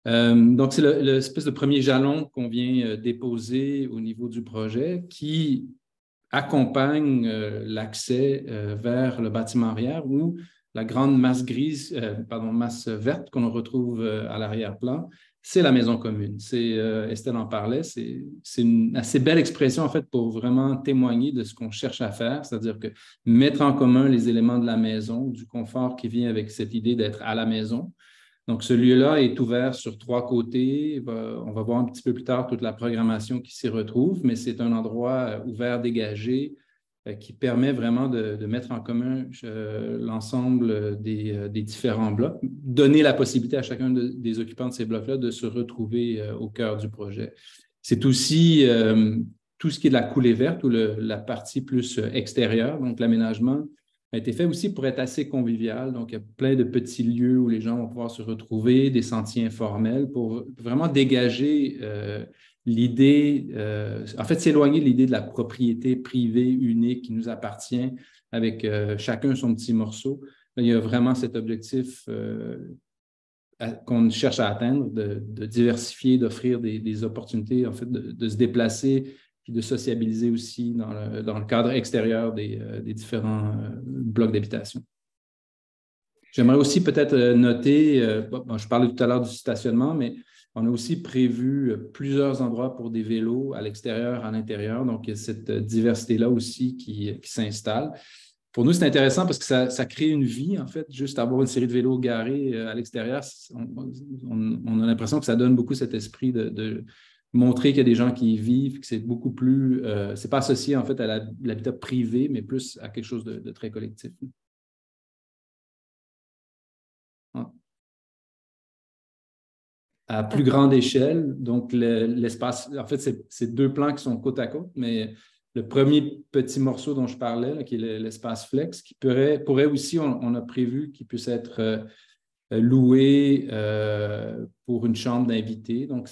Donc, c'est l'espèce de premier jalon qu'on vient déposer au niveau du projet qui accompagne l'accès vers le bâtiment arrière où la grande masse masse verte qu'on retrouve à l'arrière-plan, c'est la maison commune. Estelle en parlait, c'est une assez belle expression en fait pour vraiment témoigner de ce qu'on cherche à faire, c'est-à-dire que mettre en commun les éléments de la maison, du confort qui vient avec cette idée d'être à la maison, Donc, ce lieu-là est ouvert sur 3 côtés. On va voir un petit peu plus tard toute la programmation qui s'y retrouve, mais c'est un endroit ouvert, dégagé, qui permet vraiment de mettre en commun l'ensemble des différents blocs, donner la possibilité à chacun des occupants de ces blocs-là de se retrouver au cœur du projet. C'est aussi tout ce qui est de la coulée verte ou la partie plus extérieure, donc l'aménagement, a été fait aussi pour être assez convivial. Donc, il y a plein de petits lieux où les gens vont pouvoir se retrouver, des sentiers informels pour vraiment dégager l'idée, en fait, s'éloigner de l'idée de la propriété privée unique qui nous appartient avec chacun son petit morceau. Là, il y a vraiment cet objectif qu'on cherche à atteindre, de diversifier, d'offrir des opportunités, en fait, de se déplacer puis de sociabiliser aussi dans le cadre extérieur des différents blocs d'habitation. J'aimerais aussi peut-être noter, je parlais tout à l'heure du stationnement, mais on a aussi prévu plusieurs endroits pour des vélos à l'extérieur, à l'intérieur. Donc, il y a cette diversité-là aussi qui s'installe. Pour nous, c'est intéressant parce que ça crée une vie, en fait, juste avoir une série de vélos garés à l'extérieur. On a l'impression que ça donne beaucoup cet esprit de montrer qu'il y a des gens qui y vivent, que c'est beaucoup plus, c'est pas associé en fait à l'habitat privé, mais plus à quelque chose de très collectif. À plus grande échelle, donc l'espace, en fait, c'est 2 plans qui sont côte à côte, mais le premier petit morceau dont je parlais, là, qui est l'espace flex, qui pourrait aussi, on a prévu qu'il puisse être loué pour une chambre d'invités. Donc,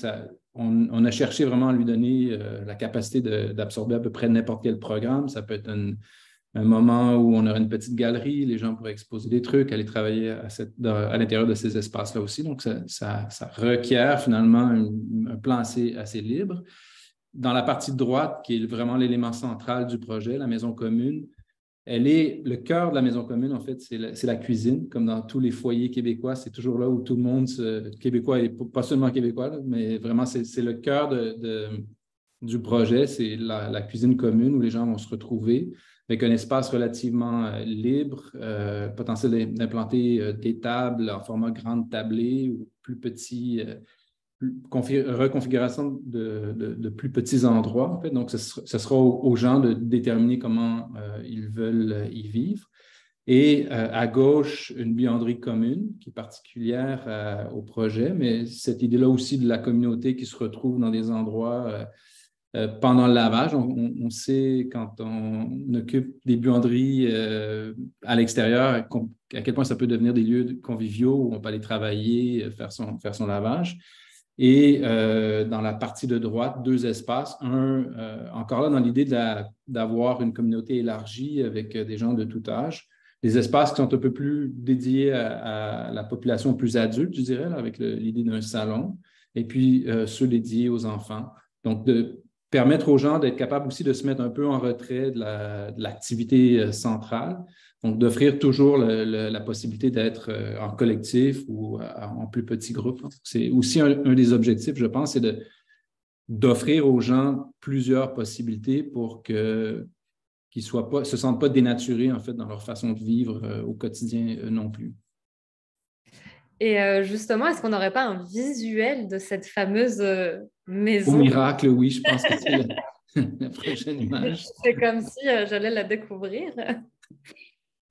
on a cherché vraiment à lui donner la capacité d'absorber à peu près n'importe quel programme. Ça peut être un moment où on aura une petite galerie, les gens pourraient exposer des trucs, aller travailler à l'intérieur de ces espaces-là aussi. Donc, ça requiert finalement un plan assez libre. Dans la partie de droite, qui est vraiment l'élément central du projet, la maison commune, le cœur de la maison commune, en fait, c'est la cuisine. Comme dans tous les foyers québécois, c'est toujours là où tout le monde, québécois et pas seulement québécois, là, mais vraiment, c'est le cœur du projet. C'est la cuisine commune où les gens vont se retrouver avec un espace relativement libre, potentiel d'implanter des tables en format grande tablée ou plus petit, reconfiguration de plus petits endroits, en fait. Donc, ce sera aux gens de déterminer comment ils veulent y vivre. Et à gauche, une buanderie commune qui est particulière au projet, mais cette idée-là aussi de la communauté qui se retrouve dans des endroits pendant le lavage. On sait quand on occupe des buanderies à l'extérieur, à quel point ça peut devenir des lieux conviviaux où on peut aller travailler, faire son lavage. Et dans la partie de droite, 2 espaces. Encore là, dans l'idée d'avoir une communauté élargie avec des gens de tout âge. Des espaces qui sont un peu plus dédiés à la population plus adulte, je dirais, là, avec l'idée d'un salon. Et puis, ceux dédiés aux enfants. Donc, de permettre aux gens d'être capables aussi de se mettre un peu en retrait de l'activité centrale. Donc, d'offrir toujours la possibilité d'être en collectif ou en plus petits groupes. C'est aussi un des objectifs, je pense, c'est d'offrir aux gens plusieurs possibilités pour qu'ils ne se sentent pas dénaturés, en fait, dans leur façon de vivre au quotidien non plus. Et justement, est-ce qu'on n'aurait pas un visuel de cette fameuse maison? Au miracle, oui, je pense que c'est la prochaine image. C'est comme si j'allais la découvrir.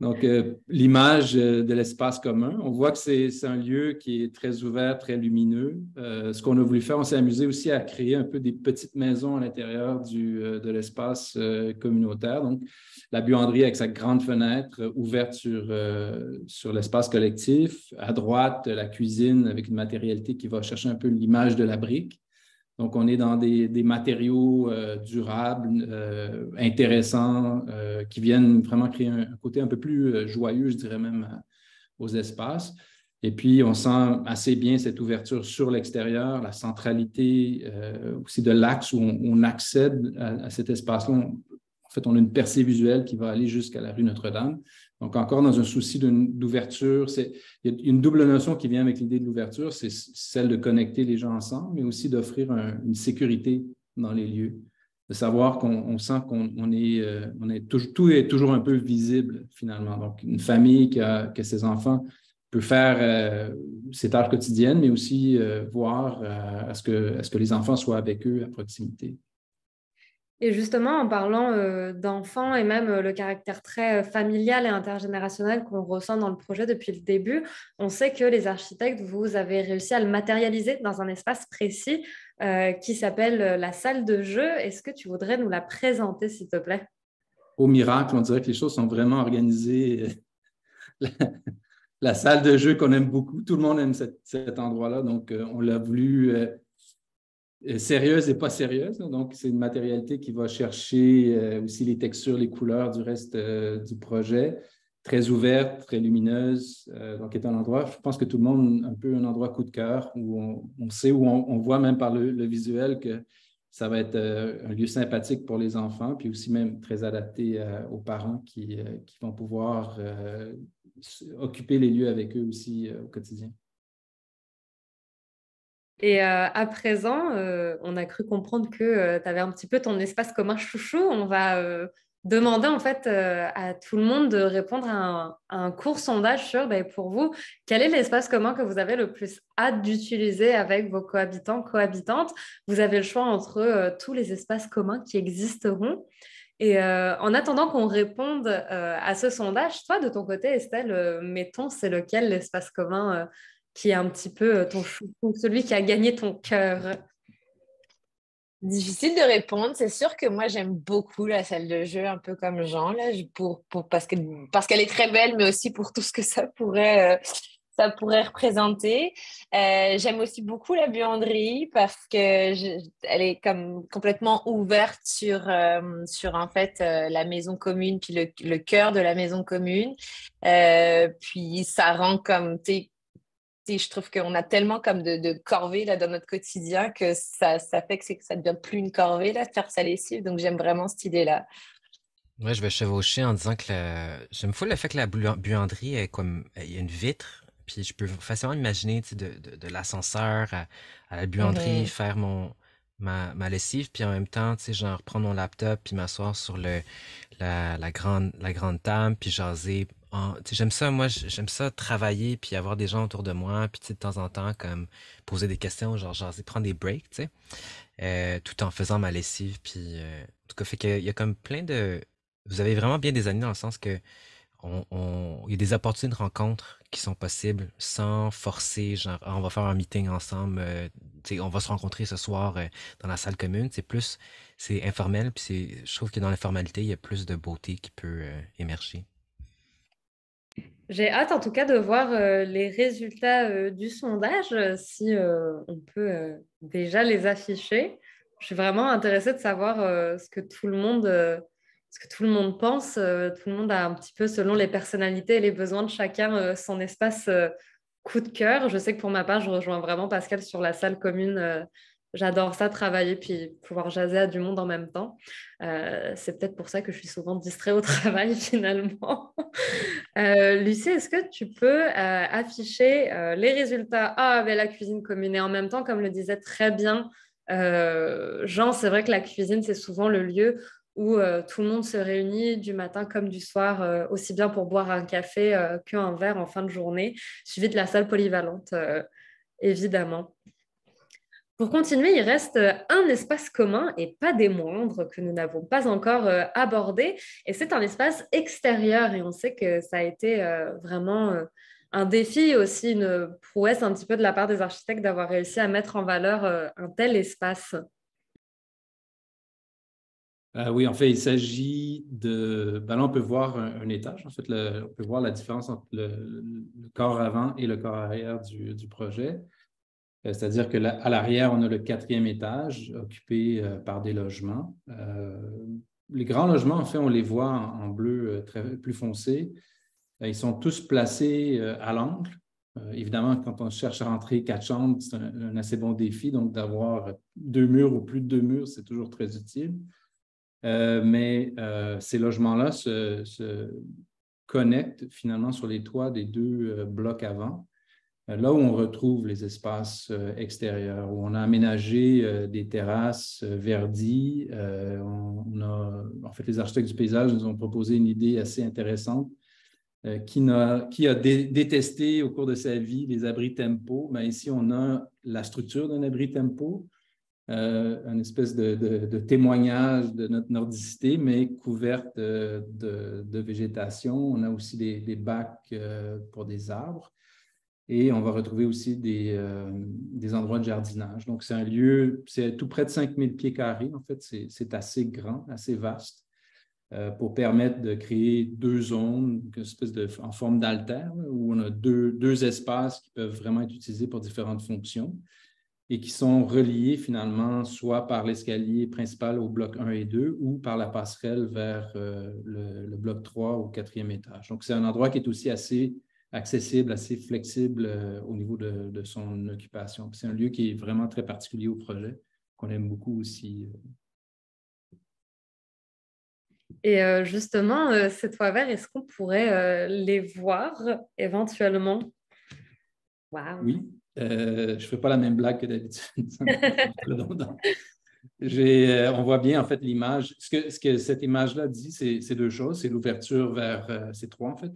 Donc, l'image de l'espace commun, on voit que c'est un lieu qui est très ouvert, très lumineux. Ce qu'on a voulu faire, on s'est amusé aussi à créer un peu des petites maisons à l'intérieur de l'espace communautaire. Donc, la buanderie avec sa grande fenêtre ouverte sur l'espace collectif. À droite, la cuisine avec une matérialité qui va chercher un peu l'image de la brique. Donc, on est dans des matériaux durables, intéressants, qui viennent vraiment créer un côté un peu plus joyeux, je dirais même, aux espaces. Et puis, on sent assez bien cette ouverture sur l'extérieur, la centralité aussi de l'axe où on accède à cet espace-là. En fait, on a une percée visuelle qui va aller jusqu'à la rue Notre-Dame. Donc, encore dans un souci d'ouverture, il y a une double notion qui vient avec l'idée de l'ouverture, c'est celle de connecter les gens ensemble, mais aussi d'offrir une sécurité dans les lieux, de savoir qu'on sent tout est toujours un peu visible finalement. Donc, une famille qui a ses enfants peut faire ses tâches quotidiennes, mais aussi voir à ce que les enfants soient avec eux à proximité. Et justement, en parlant d'enfants et même le caractère très familial et intergénérationnel qu'on ressent dans le projet depuis le début, on sait que les architectes, vous avez réussi à le matérialiser dans un espace précis qui s'appelle la salle de jeu. Est-ce que tu voudrais nous la présenter, s'il te plaît? Au miracle, on dirait que les choses sont vraiment organisées. La, la salle de jeu qu'on aime beaucoup, tout le monde aime cet endroit-là, donc on l'a voulu sérieuse et pas sérieuse. Donc, c'est une matérialité qui va chercher aussi les textures, les couleurs du reste du projet. Très ouverte, très lumineuse. Donc, est un endroit, je pense que tout le monde, un peu un endroit coup de cœur où on sait, où on voit même par le visuel que ça va être un lieu sympathique pour les enfants, puis aussi même très adapté aux parents qui vont pouvoir occuper les lieux avec eux aussi au quotidien. Et à présent, on a cru comprendre que tu avais un petit peu ton espace commun chouchou. On va demander en fait à tout le monde de répondre à un court sondage sur, ben, pour vous, quel est l'espace commun que vous avez le plus hâte d'utiliser avec vos cohabitants, cohabitantes. Vous avez le choix entre tous les espaces communs qui existeront. Et en attendant qu'on réponde à ce sondage, toi, de ton côté, Estelle, mettons, c'est lequel l'espace commun qui est un petit peu ton chouchou, celui qui a gagné ton cœur? Difficile de répondre. C'est sûr que moi, j'aime beaucoup la salle de jeu, un peu comme Jean, là, parce qu'elle est très belle, mais aussi pour tout ce que ça pourrait représenter. J'aime aussi beaucoup la buanderie parce que elle est comme complètement ouverte sur en fait la maison commune, puis le cœur de la maison commune. Puis ça rend comme, je trouve qu'on a tellement comme de corvées là, dans notre quotidien que ça fait que ça ne devient plus une corvée là, de faire sa lessive. Donc, j'aime vraiment cette idée-là. Ouais, je vais chevaucher en disant que j'aime fou le fait que la buanderie est comme il y a une vitre, puis je peux facilement imaginer tu sais, de l'ascenseur à la buanderie, Mhm. faire ma lessive, puis en même temps, tu sais, genre prendre mon laptop, puis m'asseoir sur la grande table, puis jaser. Tu sais, j'aime ça, moi, j'aime ça travailler, puis avoir des gens autour de moi, puis tu sais, de temps en temps, comme poser des questions, genre jaser, prendre des breaks, tu sais, tout en faisant ma lessive, puis en tout cas, fait qu'il y a comme plein de vous avez vraiment bien désigné dans le sens que il y a des opportunités de rencontres qui sont possibles sans forcer, genre, ah, on va faire un meeting ensemble, tu sais, on va se rencontrer ce soir dans la salle commune. C'est informel, puis je trouve que dans l'informalité, il y a plus de beauté qui peut émerger. J'ai hâte en tout cas de voir les résultats du sondage, si on peut déjà les afficher. Je suis vraiment intéressée de savoir ce que tout le monde pense. Tout le monde a un petit peu, selon les personnalités et les besoins de chacun, son espace coup de cœur. Je sais que pour ma part, je rejoins vraiment Pascal sur la salle commune. J'adore ça, travailler puis pouvoir jaser à du monde en même temps. C'est peut-être pour ça que je suis souvent distraite au travail finalement. Lucie, est-ce que tu peux afficher les résultats avec la cuisine commune et en même temps, comme le disait très bien Jean, c'est vrai que la cuisine, c'est souvent le lieu où tout le monde se réunit du matin comme du soir, aussi bien pour boire un café qu'un verre en fin de journée, suivi de la salle polyvalente, évidemment. Pour continuer, il reste un espace commun et pas des moindres que nous n'avons pas encore abordé. Et c'est un espace extérieur. Et on sait que ça a été vraiment un défi et aussi une prouesse un petit peu de la part des architectes d'avoir réussi à mettre en valeur un tel espace. Oui, en fait, il s'agit de. Ben là, on peut voir un étage. En fait, on peut voir la différence entre le corps avant et le corps arrière du projet. C'est-à-dire qu'à l'arrière, on a le quatrième étage occupé par des logements. Les grands logements, en fait, on les voit en bleu plus foncé. Ils sont tous placés à l'angle. Évidemment, quand on cherche à rentrer 4 chambres, c'est un assez bon défi. Donc, d'avoir 2 murs ou plus de 2 murs, c'est toujours très utile. Mais ces logements-là se connectent finalement sur les toits des 2 blocs avant. Là où on retrouve les espaces extérieurs, où on a aménagé des terrasses verdies. En fait, les architectes du paysage nous ont proposé une idée assez intéressante qui a détesté au cours de sa vie les abris tempo. Ben, ici, on a la structure d'un abri tempo, une espèce de témoignage de notre nordicité, mais couverte de végétation. On a aussi des bacs pour des arbres. Et on va retrouver aussi des endroits de jardinage. Donc, c'est un lieu, c'est tout près de 5000 pieds carrés. En fait, c'est assez grand, assez vaste pour permettre de créer deux zones, une espèce en forme d'altère, où on a deux espaces qui peuvent vraiment être utilisés pour différentes fonctions et qui sont reliés finalement soit par l'escalier principal au bloc 1 et 2 ou par la passerelle vers le bloc 3 au 4e étage. Donc, c'est un endroit qui est aussi assez accessible, assez flexible au niveau de son occupation. C'est un lieu qui est vraiment très particulier au projet, qu'on aime beaucoup aussi. Et justement, ces toits verts, est-ce qu'on pourrait les voir éventuellement? Waouh! Oui, je ne fais pas la même blague que d'habitude. On voit bien en fait l'image. Ce que cette image-là dit, c'est deux choses. C'est l'ouverture vers ces trois en fait.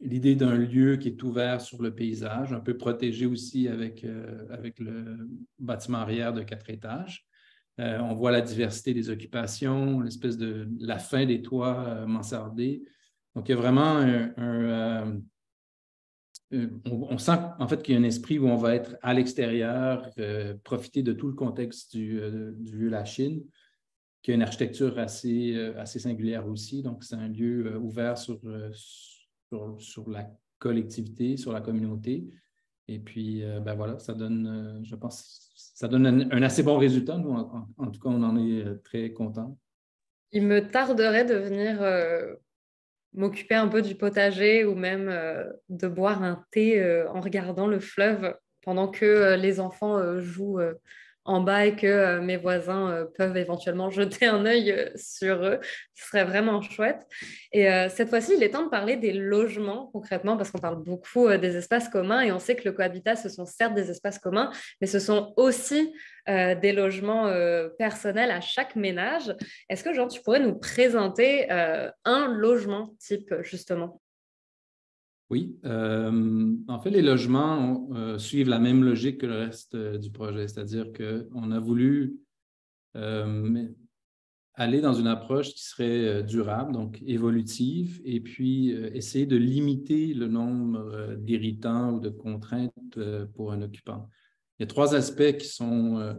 L'idée d'un lieu qui est ouvert sur le paysage, un peu protégé aussi avec le bâtiment arrière de 4 étages. On voit la diversité des occupations, l'espèce de la fin des toits mansardés. Donc, il y a vraiment on sent en fait qu'il y a un esprit où on va être à l'extérieur, profiter de tout le contexte du Vieux-Lachine, qui a une architecture assez singulière aussi. Donc, c'est un lieu ouvert sur la collectivité, sur la communauté. Et puis, ben voilà, ça donne, je pense, ça donne un assez bon résultat. Nous, en tout cas, on en est très contents. Il me tarderait de venir m'occuper un peu du potager ou même de boire un thé en regardant le fleuve pendant que les enfants jouent en bas et que mes voisins peuvent éventuellement jeter un œil sur eux. Ce serait vraiment chouette. Et cette fois-ci, il est temps de parler des logements concrètement parce qu'on parle beaucoup des espaces communs et on sait que le cohabitat, ce sont certes des espaces communs, mais ce sont aussi des logements personnels à chaque ménage. Est-ce que, Jean, tu pourrais nous présenter un logement type, justement? Oui, en fait, les logements suivent la même logique que le reste du projet, c'est-à-dire qu'on a voulu aller dans une approche qui serait durable, donc évolutive, et puis essayer de limiter le nombre d'irritants ou de contraintes pour un occupant. Il y a trois aspects qui sont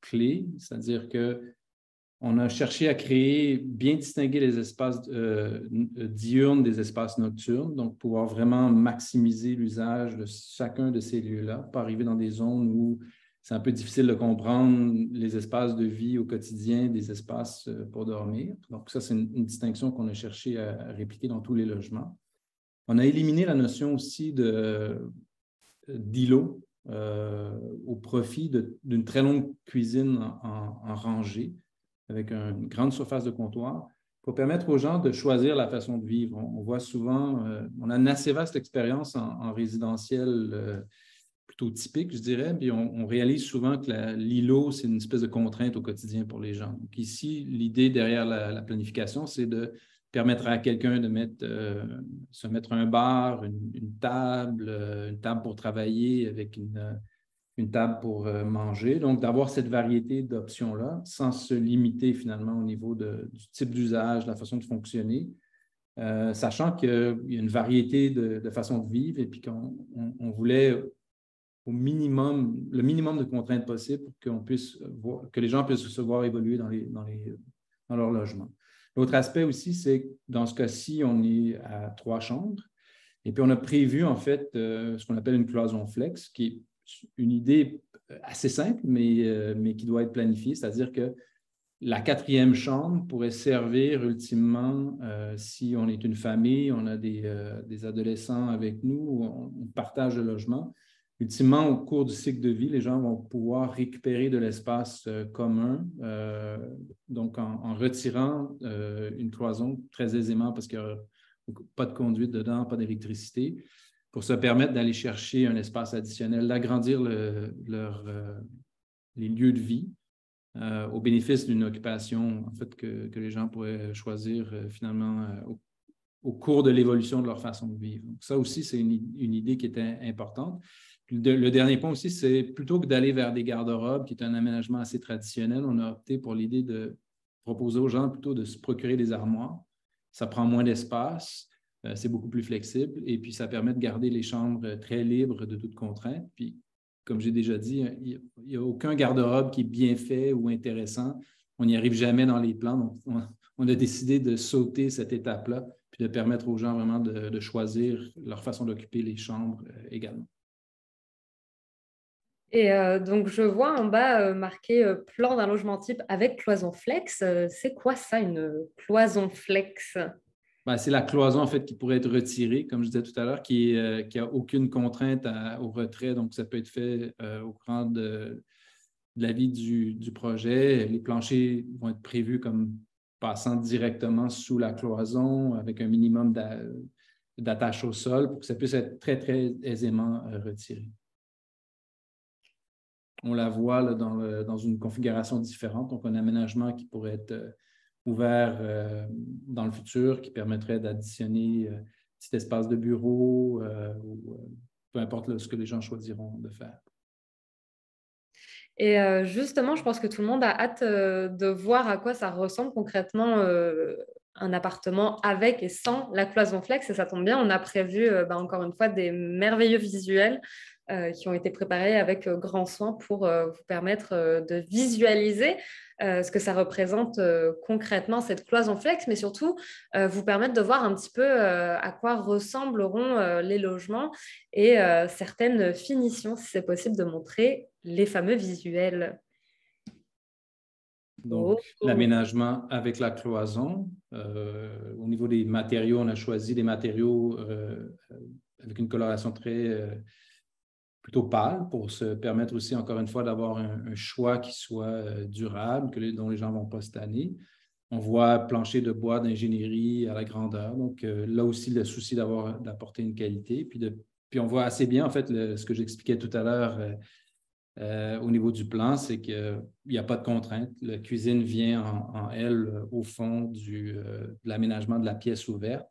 clés, c'est-à-dire qu'on a cherché à bien distinguer les espaces diurnes des espaces nocturnes, donc pouvoir vraiment maximiser l'usage de chacun de ces lieux-là, pas arriver dans des zones où c'est un peu difficile de comprendre les espaces de vie au quotidien des espaces pour dormir. Donc ça, c'est une distinction qu'on a cherché à répliquer dans tous les logements. On a éliminé la notion aussi d'îlot au profit d'une très longue cuisine en rangée, avec une grande surface de comptoir, pour permettre aux gens de choisir la façon de vivre. On voit souvent, on a une assez vaste expérience en résidentiel plutôt typique, je dirais, puis on réalise souvent que l'îlot, c'est une espèce de contrainte au quotidien pour les gens. Donc ici, l'idée derrière la planification, c'est de permettre à quelqu'un de se mettre un bar, une table pour travailler avec une table pour manger. Donc, d'avoir cette variété d'options-là sans se limiter finalement au niveau du type d'usage, de la façon de fonctionner, sachant qu'il y a une variété de façons de vivre et puis qu'on voulait le minimum de contraintes possibles pour que les gens puissent se voir évoluer dans leur logement. L'autre aspect aussi, c'est que dans ce cas-ci, on est à 3 chambres. Et puis, on a prévu, en fait, ce qu'on appelle une cloison flex, qui est une idée assez simple, mais qui doit être planifiée. C'est-à-dire que la 4e chambre pourrait servir ultimement, si on est une famille, on a des adolescents avec nous, on partage le logement. Ultimement, au cours du cycle de vie, les gens vont pouvoir récupérer de l'espace commun, donc en retirant une cloison très aisément parce qu'il n'y a pas de conduite dedans, pas d'électricité, pour se permettre d'aller chercher un espace additionnel, d'agrandir les lieux de vie au bénéfice d'une occupation en fait, que les gens pourraient choisir finalement au cours de l'évolution de leur façon de vivre. Donc, ça aussi, c'est une idée qui est importante. Le dernier point aussi, c'est plutôt que d'aller vers des garde-robes, qui est un aménagement assez traditionnel, on a opté pour l'idée de proposer aux gens plutôt de se procurer des armoires. Ça prend moins d'espace, c'est beaucoup plus flexible et puis ça permet de garder les chambres très libres de toute contrainte. Puis, comme j'ai déjà dit, il n'y a aucun garde-robe qui est bien fait ou intéressant. On n'y arrive jamais dans les plans. Donc, on a décidé de sauter cette étape-là puis de permettre aux gens vraiment de choisir leur façon d'occuper les chambres également. Et donc, je vois en bas marqué plan d'un logement type avec cloison flex. C'est quoi ça, une cloison flex? Ben, c'est la cloison, en fait, qui pourrait être retirée, comme je disais tout à l'heure, qui n'a aucune contrainte au retrait. Donc, ça peut être fait au courant de la vie du projet. Les planchers vont être prévus comme passant directement sous la cloison avec un minimum d'attache au sol pour que ça puisse être très, très aisément retiré. On la voit là, dans une configuration différente, donc un aménagement qui pourrait être ouvert dans le futur, qui permettrait d'additionner un petit espace de bureau ou peu importe ce que les gens choisiront de faire. Et justement, je pense que tout le monde a hâte de voir à quoi ça ressemble concrètement un appartement avec et sans la cloison flex. Et ça tombe bien, on a prévu encore une fois des merveilleux visuels qui ont été préparés avec grand soin pour vous permettre de visualiser ce que ça représente concrètement cette cloison flex, mais surtout vous permettre de voir un petit peu à quoi ressembleront les logements et certaines finitions, si c'est possible de montrer les fameux visuels. Donc, l'aménagement avec la cloison. Au niveau des matériaux, on a choisi des matériaux avec une coloration plutôt pâle pour se permettre aussi, encore une fois, d'avoir un choix qui soit durable, dont les gens ne vont pas se tanner. On voit plancher de bois d'ingénierie à la grandeur. Donc, là aussi, le souci d'apporter une qualité. Puis on voit assez bien, en fait, ce que j'expliquais tout à l'heure au niveau du plan, c'est qu'il n'y a pas de contrainte. La cuisine vient en L au fond de l'aménagement de la pièce ouverte.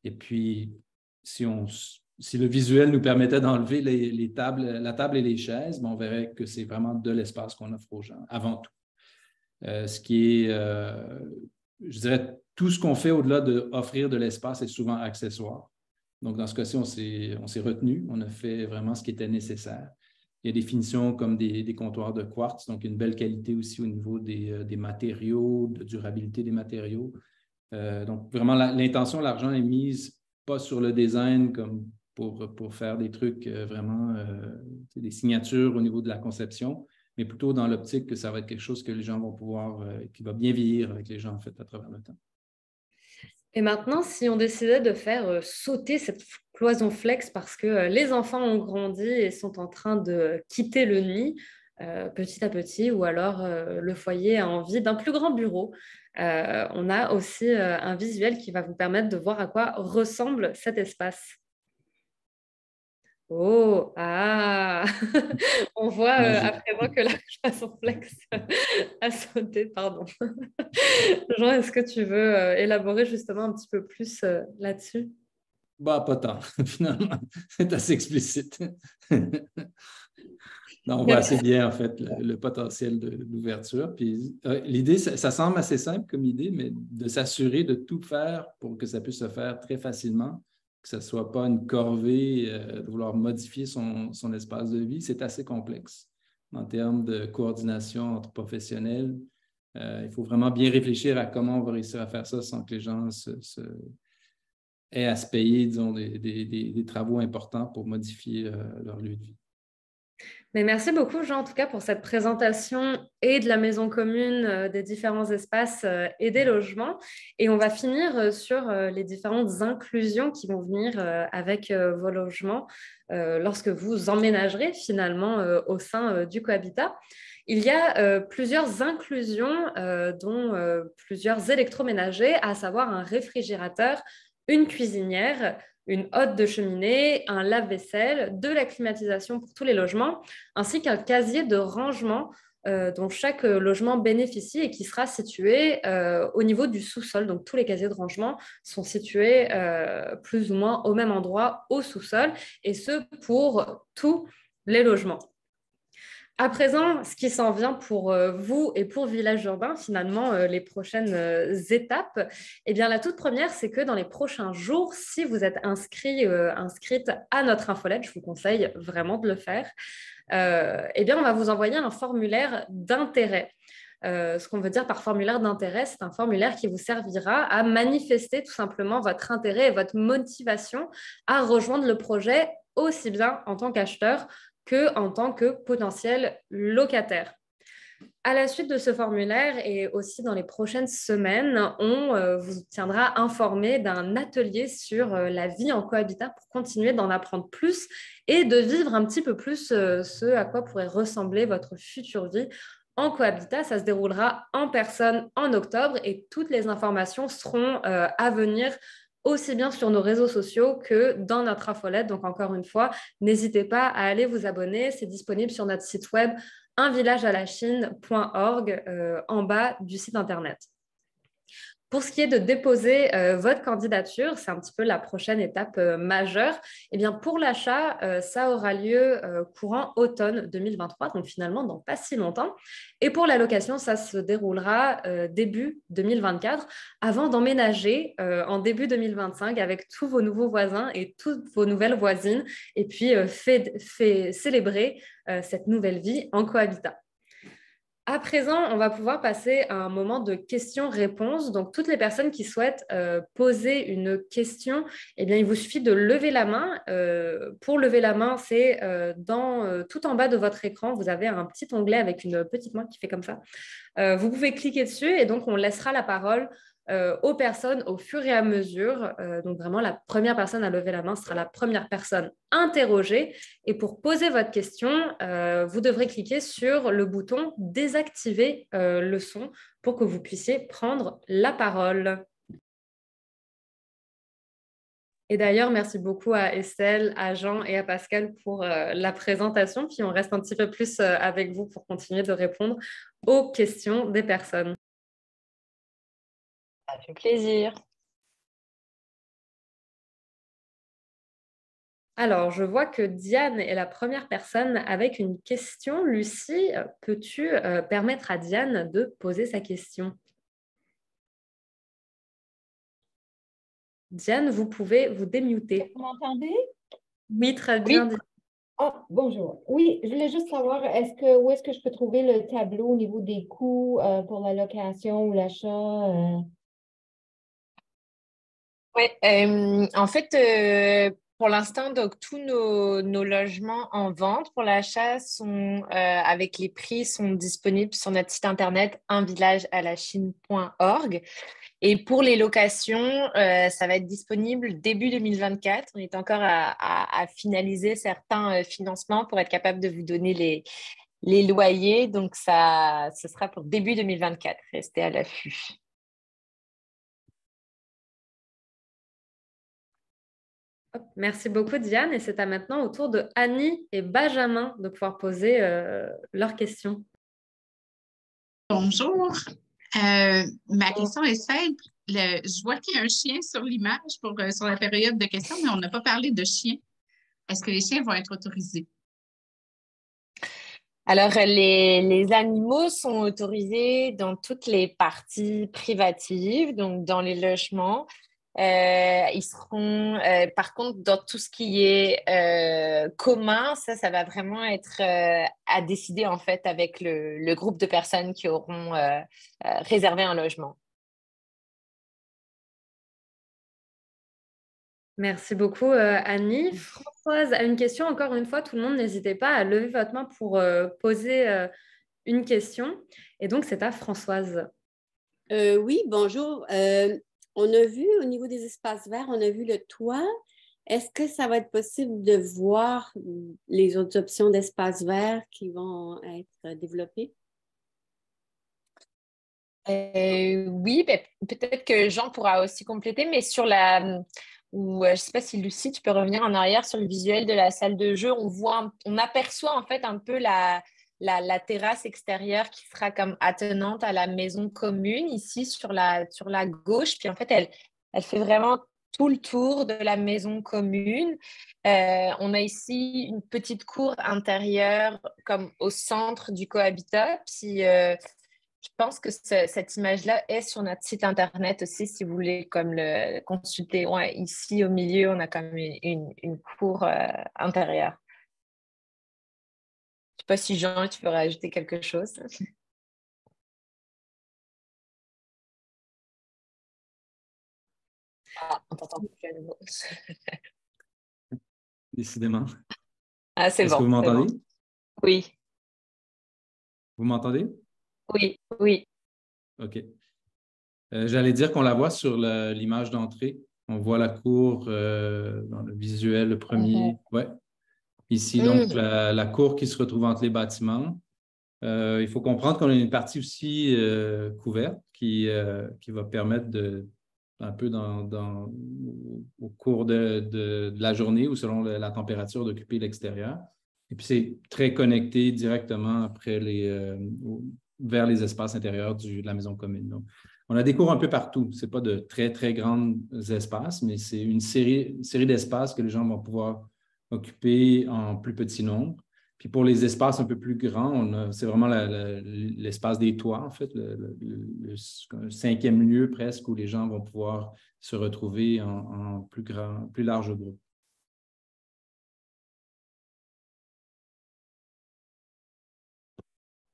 Et puis, si le visuel nous permettait d'enlever la table et les chaises, on verrait que c'est vraiment de l'espace qu'on offre aux gens, avant tout. Ce qui est, je dirais, tout ce qu'on fait au-delà d'offrir de l'espace est souvent accessoire. Donc, dans ce cas-ci, on s'est retenu, on a fait vraiment ce qui était nécessaire. Il y a des finitions comme des comptoirs de quartz, donc une belle qualité aussi au niveau des matériaux, de durabilité des matériaux. Donc, vraiment, l'intention, l'argent est mise pas sur le design comme pour faire des trucs vraiment, des signatures au niveau de la conception, mais plutôt dans l'optique que ça va être quelque chose que les gens vont pouvoir, qui va bien vieillir avec les gens, en fait, à travers le temps. Et maintenant, si on décidait de faire sauter cette cloison flex parce que les enfants ont grandi et sont en train de quitter le nid petit à petit, ou alors le foyer a envie d'un plus grand bureau, on a aussi un visuel qui va vous permettre de voir à quoi ressemble cet espace. Oh, ah On voit à présent que la cloison flex a sauté, pardon. Jean, est-ce que tu veux élaborer justement un petit peu plus là-dessus? Bah, pas tant, finalement. C'est assez explicite. Non, on voit assez bien, en fait, le potentiel de l'ouverture. Puis l'idée, ça semble assez simple comme idée, mais de s'assurer de tout faire pour que ça puisse se faire très facilement, que ce ne soit pas une corvée de vouloir modifier son espace de vie, c'est assez complexe en termes de coordination entre professionnels. Il faut vraiment bien réfléchir à comment on va réussir à faire ça sans que les gens aient à se payer, disons, des travaux importants pour modifier leur lieu de vie. Mais merci beaucoup, Jean, en tout cas, pour cette présentation et de la maison commune, des différents espaces et des logements. Et on va finir sur les différentes inclusions qui vont venir avec vos logements lorsque vous emménagerez finalement au sein du cohabitat. Il y a plusieurs inclusions, dont plusieurs électroménagers, à savoir un réfrigérateur, une cuisinière, une hotte de cheminée, un lave-vaisselle, de la climatisation pour tous les logements, ainsi qu'un casier de rangement dont chaque logement bénéficie et qui sera situé au niveau du sous-sol. Donc tous les casiers de rangement sont situés plus ou moins au même endroit au sous-sol, et ce pour tous les logements. À présent, ce qui s'en vient pour vous et pour Village Urbain, finalement, les prochaines étapes, eh bien, la toute première, c'est que dans les prochains jours, si vous êtes inscrite à notre infolette, je vous conseille vraiment de le faire, eh bien, on va vous envoyer un formulaire d'intérêt. Ce qu'on veut dire par formulaire d'intérêt, c'est un formulaire qui vous servira à manifester tout simplement votre intérêt et votre motivation à rejoindre le projet, aussi bien en tant qu'acheteur qu'en tant que potentiel locataire. À la suite de ce formulaire et aussi dans les prochaines semaines, on vous tiendra informé d'un atelier sur la vie en cohabitat pour continuer d'en apprendre plus et de vivre un petit peu plus ce à quoi pourrait ressembler votre future vie en cohabitat. Ça se déroulera en personne en octobre et toutes les informations seront à venir aussi bien sur nos réseaux sociaux que dans notre infolette. Donc, encore une fois, n'hésitez pas à aller vous abonner. C'est disponible sur notre site web unvillagealachine.org en bas du site internet. Pour ce qui est de déposer votre candidature, c'est un petit peu la prochaine étape majeure. Eh bien, pour l'achat, ça aura lieu courant automne 2023, donc finalement dans pas si longtemps. Et pour la location, ça se déroulera début 2024, avant d'emménager en début 2025 avec tous vos nouveaux voisins et toutes vos nouvelles voisines, et puis célébrer cette nouvelle vie en cohabitat. À présent, on va pouvoir passer à un moment de questions-réponses. Donc, toutes les personnes qui souhaitent poser une question, eh bien, il vous suffit de lever la main. Pour lever la main, c'est tout en bas de votre écran, vous avez un petit onglet avec une petite main qui fait comme ça. Vous pouvez cliquer dessus et donc on laissera la parole aux personnes au fur et à mesure. Donc vraiment, la première personne à lever la main sera la première personne interrogée. Et pour poser votre question, vous devrez cliquer sur le bouton désactiver le son pour que vous puissiez prendre la parole. Et d'ailleurs, merci beaucoup à Estelle, à Jean et à Pascal pour la présentation. Puis on reste un petit peu plus avec vous pour continuer de répondre aux questions des personnes. Ça fait plaisir. Alors, je vois que Diane est la première personne avec une question. Lucie, peux-tu permettre à Diane de poser sa question? Diane, vous pouvez vous démuter. Vous m'entendez? Oui, très bien. Oui. Ah, bonjour. Oui, je voulais juste savoir, où est-ce que je peux trouver le tableau au niveau des coûts pour la location ou l'achat? Ouais, en fait, pour l'instant, donc tous nos logements en vente pour l'achat sont avec les prix sont disponibles sur notre site internet unvillagealachine.org. Et pour les locations, ça va être disponible début 2024. On est encore à finaliser certains financements pour être capable de vous donner les loyers. Donc, ce sera pour début 2024. Restez à l'affût. Merci beaucoup, Diane. Et c'est à maintenant au tour de Annie et Benjamin de pouvoir poser leurs questions. Bonjour. Ma question est simple. Je vois qu'il y a un chien sur l'image sur la période de questions, mais on n'a pas parlé de chiens. Est-ce que les chiens vont être autorisés? Alors, les animaux sont autorisés dans toutes les parties privatives, donc dans les logements. Ils seront, par contre, dans tout ce qui est commun, ça va vraiment être à décider en fait avec le groupe de personnes qui auront réservé un logement. Merci beaucoup, Annie. Françoise a une question. Encore une fois, tout le monde, n'hésitez pas à lever votre main pour poser une question. Et donc, c'est à Françoise. Oui, bonjour. On a vu au niveau des espaces verts, on a vu le toit. Est-ce que ça va être possible de voir les autres options d'espaces verts qui vont être développées? Oui, ben, peut-être que Jean pourra aussi compléter, mais sur je ne sais pas si Lucie, tu peux revenir en arrière sur le visuel de la salle de jeu. On aperçoit en fait un peu la la terrasse extérieure qui sera comme attenante à la maison commune ici sur la gauche. Puis en fait, elle fait vraiment tout le tour de la maison commune. On a ici une petite cour intérieure comme au centre du cohabitat. Puis je pense que cette image-là est sur notre site Internet aussi, si vous voulez comme le consulter. Ouais, ici, au milieu, on a comme une cour intérieure. Je ne sais pas si Jean, tu peux rajouter quelque chose. Ah, on t'entend plus à nouveau. Décidément. Ah, c'est Est-ce que bon, vous c'est bon. m'entendez? Oui, Vous m'entendez? oui, oui. OK. J'allais dire qu'on la voit sur l'image d'entrée. On voit la cour dans le visuel, le premier. Ouais. Ici, donc, Mm. la cour qui se retrouve entre les bâtiments. Il faut comprendre qu'on a une partie aussi couverte qui va permettre un peu au cours de la journée ou selon la température d'occuper l'extérieur. Et puis, c'est très connecté directement après vers les espaces intérieurs de la maison commune. Donc, on a des cours un peu partout. Ce n'est pas de très, très grands espaces, mais c'est une série d'espaces que les gens vont pouvoir occuper en plus petit nombre. Puis pour les espaces un peu plus grands, c'est vraiment l'espace des toits, en fait, le cinquième lieu presque où les gens vont pouvoir se retrouver en plus large groupe.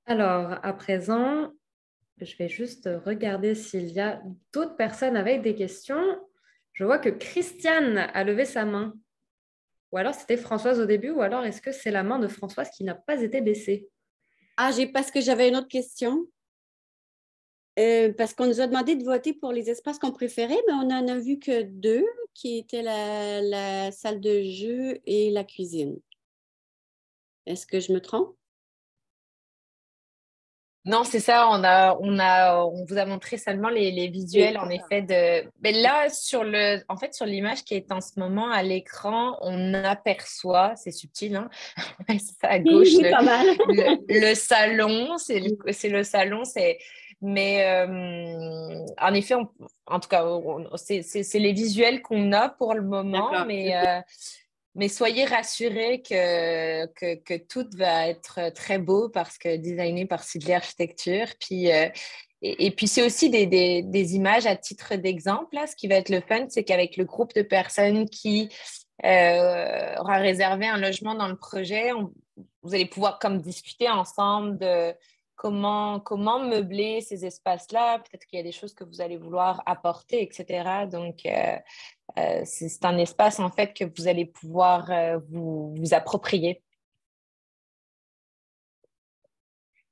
Alors, à présent, je vais juste regarder s'il y a d'autres personnes avec des questions. Je vois que Christiane a levé sa main. Ou alors c'était Françoise au début, ou alors est-ce que c'est la main de Françoise qui n'a pas été baissée? Ah, parce que j'avais une autre question. Parce qu'on nous a demandé de voter pour les espaces qu'on préférait, mais on n'en a vu que deux, qui étaient la salle de jeu et la cuisine. Est-ce que je me trompe? Non, c'est ça, on vous a montré seulement les visuels, Oui. en effet, Mais là, sur l'image qui est en ce moment à l'écran, on aperçoit, c'est subtil, hein, c'est ça, à gauche, Oui, pas mal. le salon, c'est le salon, mais en effet, en tout cas, c'est les visuels qu'on a pour le moment, D'accord. mais soyez rassurés que tout va être très beau parce que designé par Sidley Architecture. Puis, et puis, c'est aussi des images à titre d'exemple. Là. Ce qui va être le fun, c'est qu'avec le groupe de personnes qui aura réservé un logement dans le projet, vous allez pouvoir comme discuter ensemble de comment meubler ces espaces-là. Peut-être qu'il y a des choses que vous allez vouloir apporter, etc. Donc, c'est un espace en fait que vous allez pouvoir vous approprier.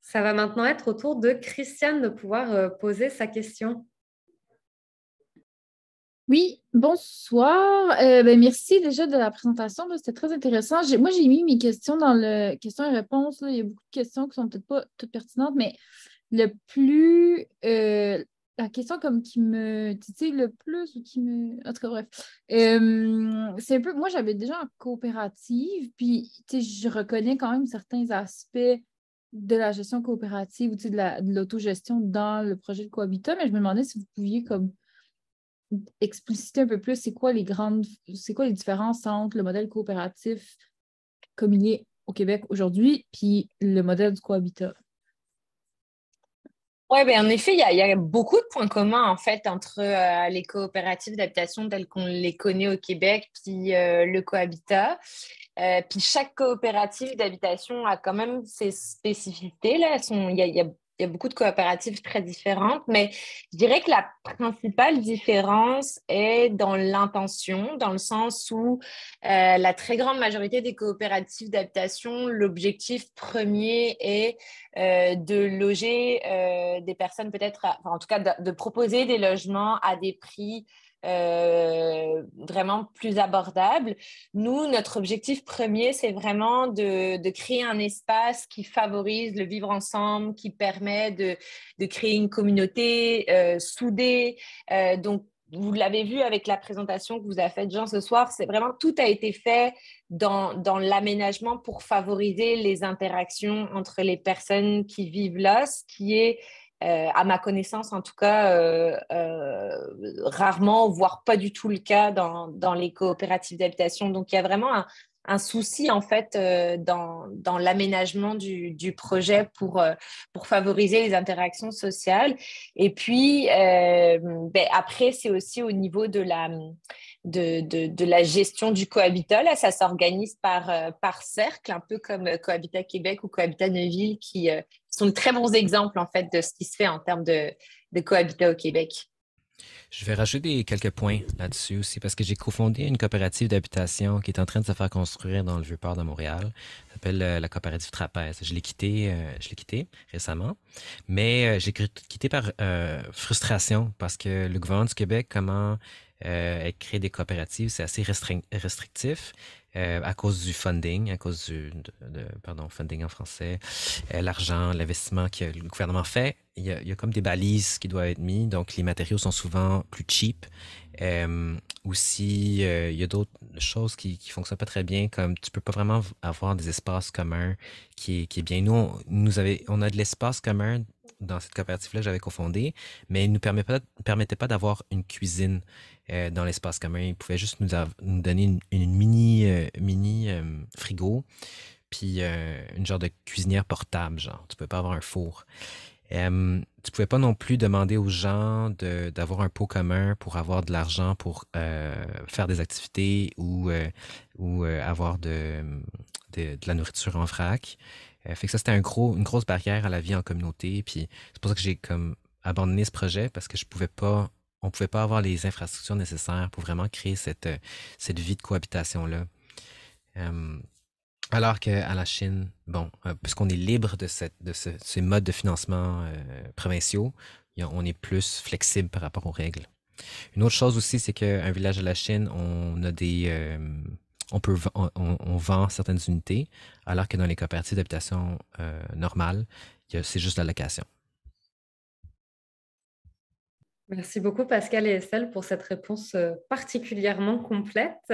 Ça va maintenant être au tour de Christiane de pouvoir poser sa question. Oui, bonsoir. Merci déjà de la présentation. C'était très intéressant. Moi, j'ai mis mes questions dans le questions et réponses. Là. Il y a beaucoup de questions qui sont peut-être pas toutes pertinentes, mais la question comme qui me titille le plus ou qui me. En tout cas, bref. C'est un peu. Moi, j'avais déjà en coopérative, puis je reconnais quand même certains aspects de la gestion coopérative ou de l'autogestion dans le projet de Cohabitat, mais je me demandais si vous pouviez comme expliciter un peu plus c'est quoi les différences entre le modèle coopératif comme il est au Québec aujourd'hui puis le modèle du cohabitat. Oui, ben, en effet, il y a beaucoup de points communs en fait entre les coopératives d'habitation telles qu'on les connaît au Québec puis le cohabitat. Puis chaque coopérative d'habitation a quand même ses spécificités. Là. Il y a beaucoup de coopératives très différentes, mais je dirais que la principale différence est dans l'intention, dans le sens où la très grande majorité des coopératives d'habitation, l'objectif premier est de loger des personnes peut-être, enfin, en tout cas de proposer des logements à des prix vraiment plus abordables. Nous, notre objectif premier, c'est vraiment de créer un espace qui favorise le vivre ensemble, qui permet de créer une communauté soudée. Donc, vous l'avez vu avec la présentation que vous avez faite, Jean, ce soir, c'est vraiment tout a été fait dans l'aménagement pour favoriser les interactions entre les personnes qui vivent là, ce qui est, à ma connaissance en tout cas, rarement, voire pas du tout le cas dans les coopératives d'habitation. Donc, il y a vraiment un souci en fait dans l'aménagement du projet pour favoriser les interactions sociales. Et puis, après, c'est aussi au niveau de la gestion du cohabitat. Là, ça s'organise par cercle, un peu comme Cohabitat Québec ou Cohabitat Neuville, qui sont de très bons exemples, en fait, de ce qui se fait en termes de cohabitat au Québec. Je vais rajouter quelques points là-dessus aussi parce que j'ai cofondé une coopérative d'habitation qui est en train de se faire construire dans le Vieux-Port de Montréal. Ça s'appelle la coopérative Trapèze. Je l'ai quitté récemment, mais j'ai quitté par frustration parce que le gouvernement du Québec, comment créer des coopératives, c'est assez restrictif. À cause du funding, à cause pardon, funding en français, l'argent, l'investissement que le gouvernement fait, il y a comme des balises qui doivent être mises, donc les matériaux sont souvent plus cheap. Aussi, il y a d'autres choses qui fonctionnent pas très bien, comme tu peux pas vraiment avoir des espaces communs qui est bien. Nous, on a de l'espace commun dans cette coopérative-là que j'avais cofondée, mais il ne permettait pas d'avoir une cuisine dans l'espace commun. Il pouvait juste nous donner une mini frigo, puis une genre de cuisinière portable, genre. Tu peux pas avoir un four. Tu pouvais pas non plus demander aux gens d'avoir un pot commun pour avoir de l'argent pour faire des activités ou avoir de la nourriture en vrac. Fait que ça, c'était une grosse barrière à la vie en communauté. Puis c'est pour ça que j'ai comme abandonné ce projet parce que on pouvait pas avoir les infrastructures nécessaires pour vraiment créer cette vie de cohabitation-là. Alors qu'à la Chine, bon, puisqu'on est libre de ces modes de financement provinciaux, on est plus flexible par rapport aux règles. Une autre chose aussi, c'est qu'un village de la Chine, on a on vend certaines unités, alors que dans les coopératives d'habitation normales, c'est juste la location. Merci beaucoup, Pascal et Estelle, pour cette réponse particulièrement complète.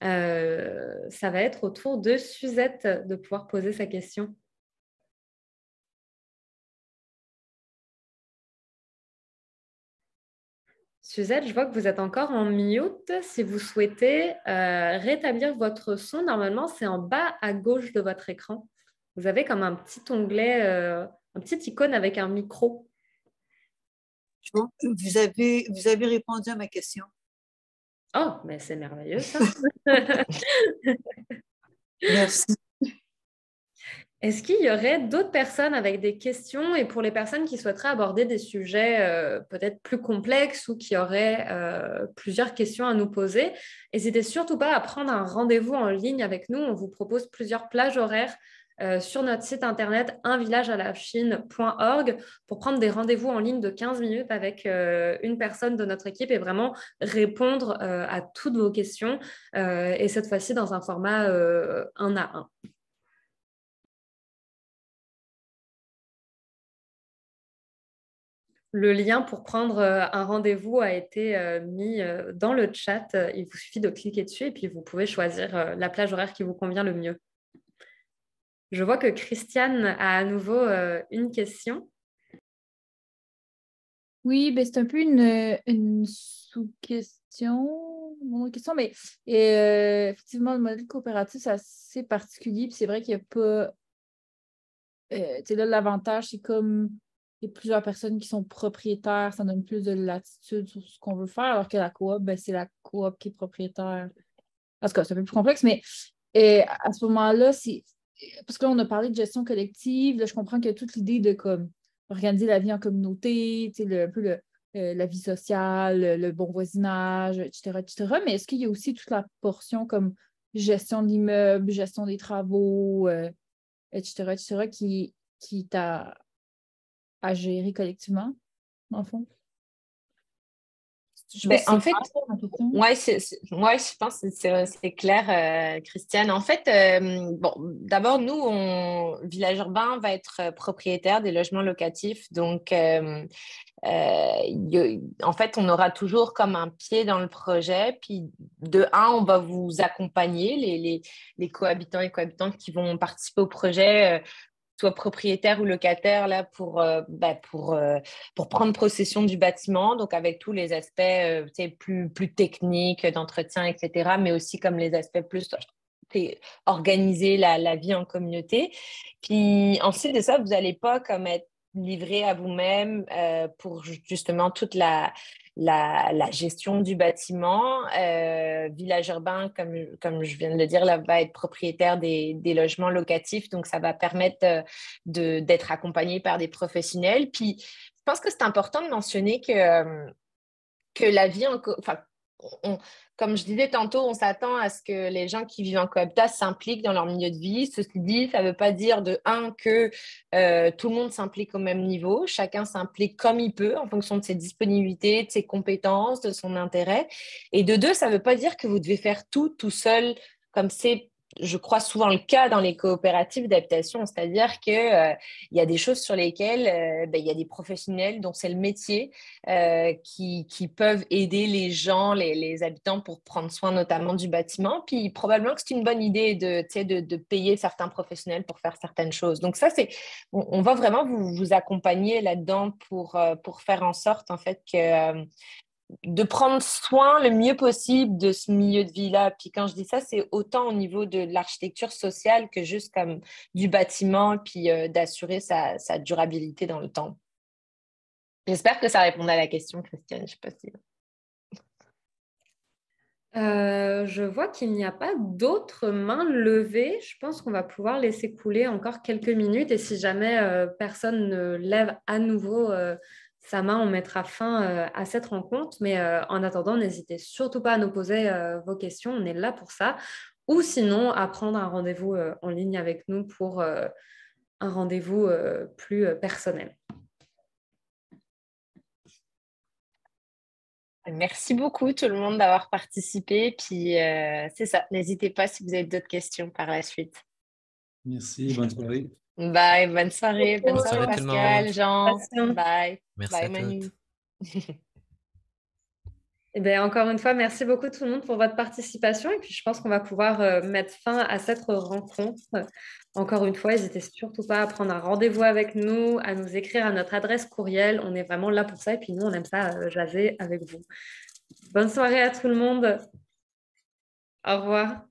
Ça va être au tour de Suzette de pouvoir poser sa question. Suzette, je vois que vous êtes encore en mute. Si vous souhaitez rétablir votre son, normalement, c'est en bas à gauche de votre écran. Vous avez comme un petit onglet, un petit icône avec un micro. Vous avez répondu à ma question. Oh, mais c'est merveilleux ça. Merci. Est-ce qu'il y aurait d'autres personnes avec des questions et pour les personnes qui souhaiteraient aborder des sujets peut-être plus complexes ou qui auraient plusieurs questions à nous poser, n'hésitez surtout pas à prendre un rendez-vous en ligne avec nous. On vous propose plusieurs plages horaires sur notre site internet unvillagealachine.org pour prendre des rendez-vous en ligne de 15 minutes avec une personne de notre équipe et vraiment répondre à toutes vos questions et cette fois-ci dans un format 1 à 1. Le lien pour prendre un rendez-vous a été mis dans le chat. Il vous suffit de cliquer dessus et puis vous pouvez choisir la plage horaire qui vous convient le mieux. Je vois que Christiane a à nouveau une question. Oui, ben c'est un peu une sous-question, mais effectivement, le modèle coopératif, c'est assez particulier. Puis c'est vrai qu'il n'y a pas. Tu sais, là, l'avantage, c'est comme il y a plusieurs personnes qui sont propriétaires, ça donne plus de latitude sur ce qu'on veut faire, alors que la coop, ben, c'est la coop qui est propriétaire. En tout cas, c'est un peu plus complexe, mais à ce moment-là, c'est. Parce que là, on a parlé de gestion collective. Là, je comprends qu'il y a toute l'idée de comme organiser la vie en communauté, un peu la vie sociale, le bon voisinage, etc., etc. Mais est-ce qu'il y a aussi toute la portion comme gestion de l'immeuble, gestion des travaux, etc., etc., qui est à gérer collectivement, dans le fond? Je sais pas Ben, si en c'est fait, clair, ma question. ouais, je pense que c'est clair, Christiane. En fait, bon, d'abord, nous, Village Urbain va être propriétaire des logements locatifs. Donc, en fait, on aura toujours comme un pied dans le projet. Puis, de un, on va vous accompagner, les cohabitants et cohabitantes qui vont participer au projet, soit propriétaire ou locataire, là, pour prendre possession du bâtiment, donc avec tous les aspects tu sais, plus techniques d'entretien, etc., mais aussi comme les aspects plus tu sais, organiser la vie en communauté. Puis ensuite de ça, vous n'allez pas comme être livré à vous-même pour justement toute la gestion du bâtiment. Village urbain, comme je viens de le dire, là, va être propriétaire des logements locatifs. Donc, ça va permettre d'être accompagné par des professionnels. Puis, je pense que c'est important de mentionner que la vie enfin, on- comme je disais tantôt, on s'attend à ce que les gens qui vivent en cohabitat s'impliquent dans leur milieu de vie. Ceci dit, ça ne veut pas dire de un que tout le monde s'implique au même niveau. Chacun s'implique comme il peut en fonction de ses disponibilités, de ses compétences, de son intérêt. Et de deux, ça ne veut pas dire que vous devez faire tout seul, comme c'est, je crois, souvent le cas dans les coopératives d'habitation. C'est-à-dire que il y a des choses sur lesquelles il y a des professionnels dont c'est le métier qui peuvent aider les gens, les habitants pour prendre soin notamment du bâtiment. Puis probablement que c'est une bonne idée de payer certains professionnels pour faire certaines choses. Donc ça, on va vraiment vous accompagner là-dedans pour faire en sorte en fait que de prendre soin le mieux possible de ce milieu de vie-là. Puis quand je dis ça, c'est autant au niveau de l'architecture sociale que juste comme du bâtiment, puis d'assurer sa durabilité dans le temps. J'espère que ça répond à la question, Christiane. Je sais pas si... Je vois qu'il n'y a pas d'autres mains levées. Je pense qu'on va pouvoir laisser couler encore quelques minutes et si jamais personne ne lève à nouveau sa main, on mettra fin à cette rencontre. Mais en attendant, n'hésitez surtout pas à nous poser vos questions. On est là pour ça. Ou sinon, à prendre un rendez-vous en ligne avec nous pour un rendez-vous plus personnel. Merci beaucoup tout le monde d'avoir participé. Puis c'est ça, n'hésitez pas si vous avez d'autres questions par la suite. Merci, bonne soirée. Bye, bonne soirée. Bonne Bonne soirée soirée tout le monde. Pascal, Jean. Patient. Bye. Merci Bye à Manu. toutes. Eh bien, encore une fois, merci beaucoup tout le monde pour votre participation. Et puis, je pense qu'on va pouvoir mettre fin à cette rencontre. Encore une fois, n'hésitez surtout pas à prendre un rendez-vous avec nous, à nous écrire à notre adresse courriel. On est vraiment là pour ça. Et puis, nous, on aime ça jaser avec vous. Bonne soirée à tout le monde. Au revoir.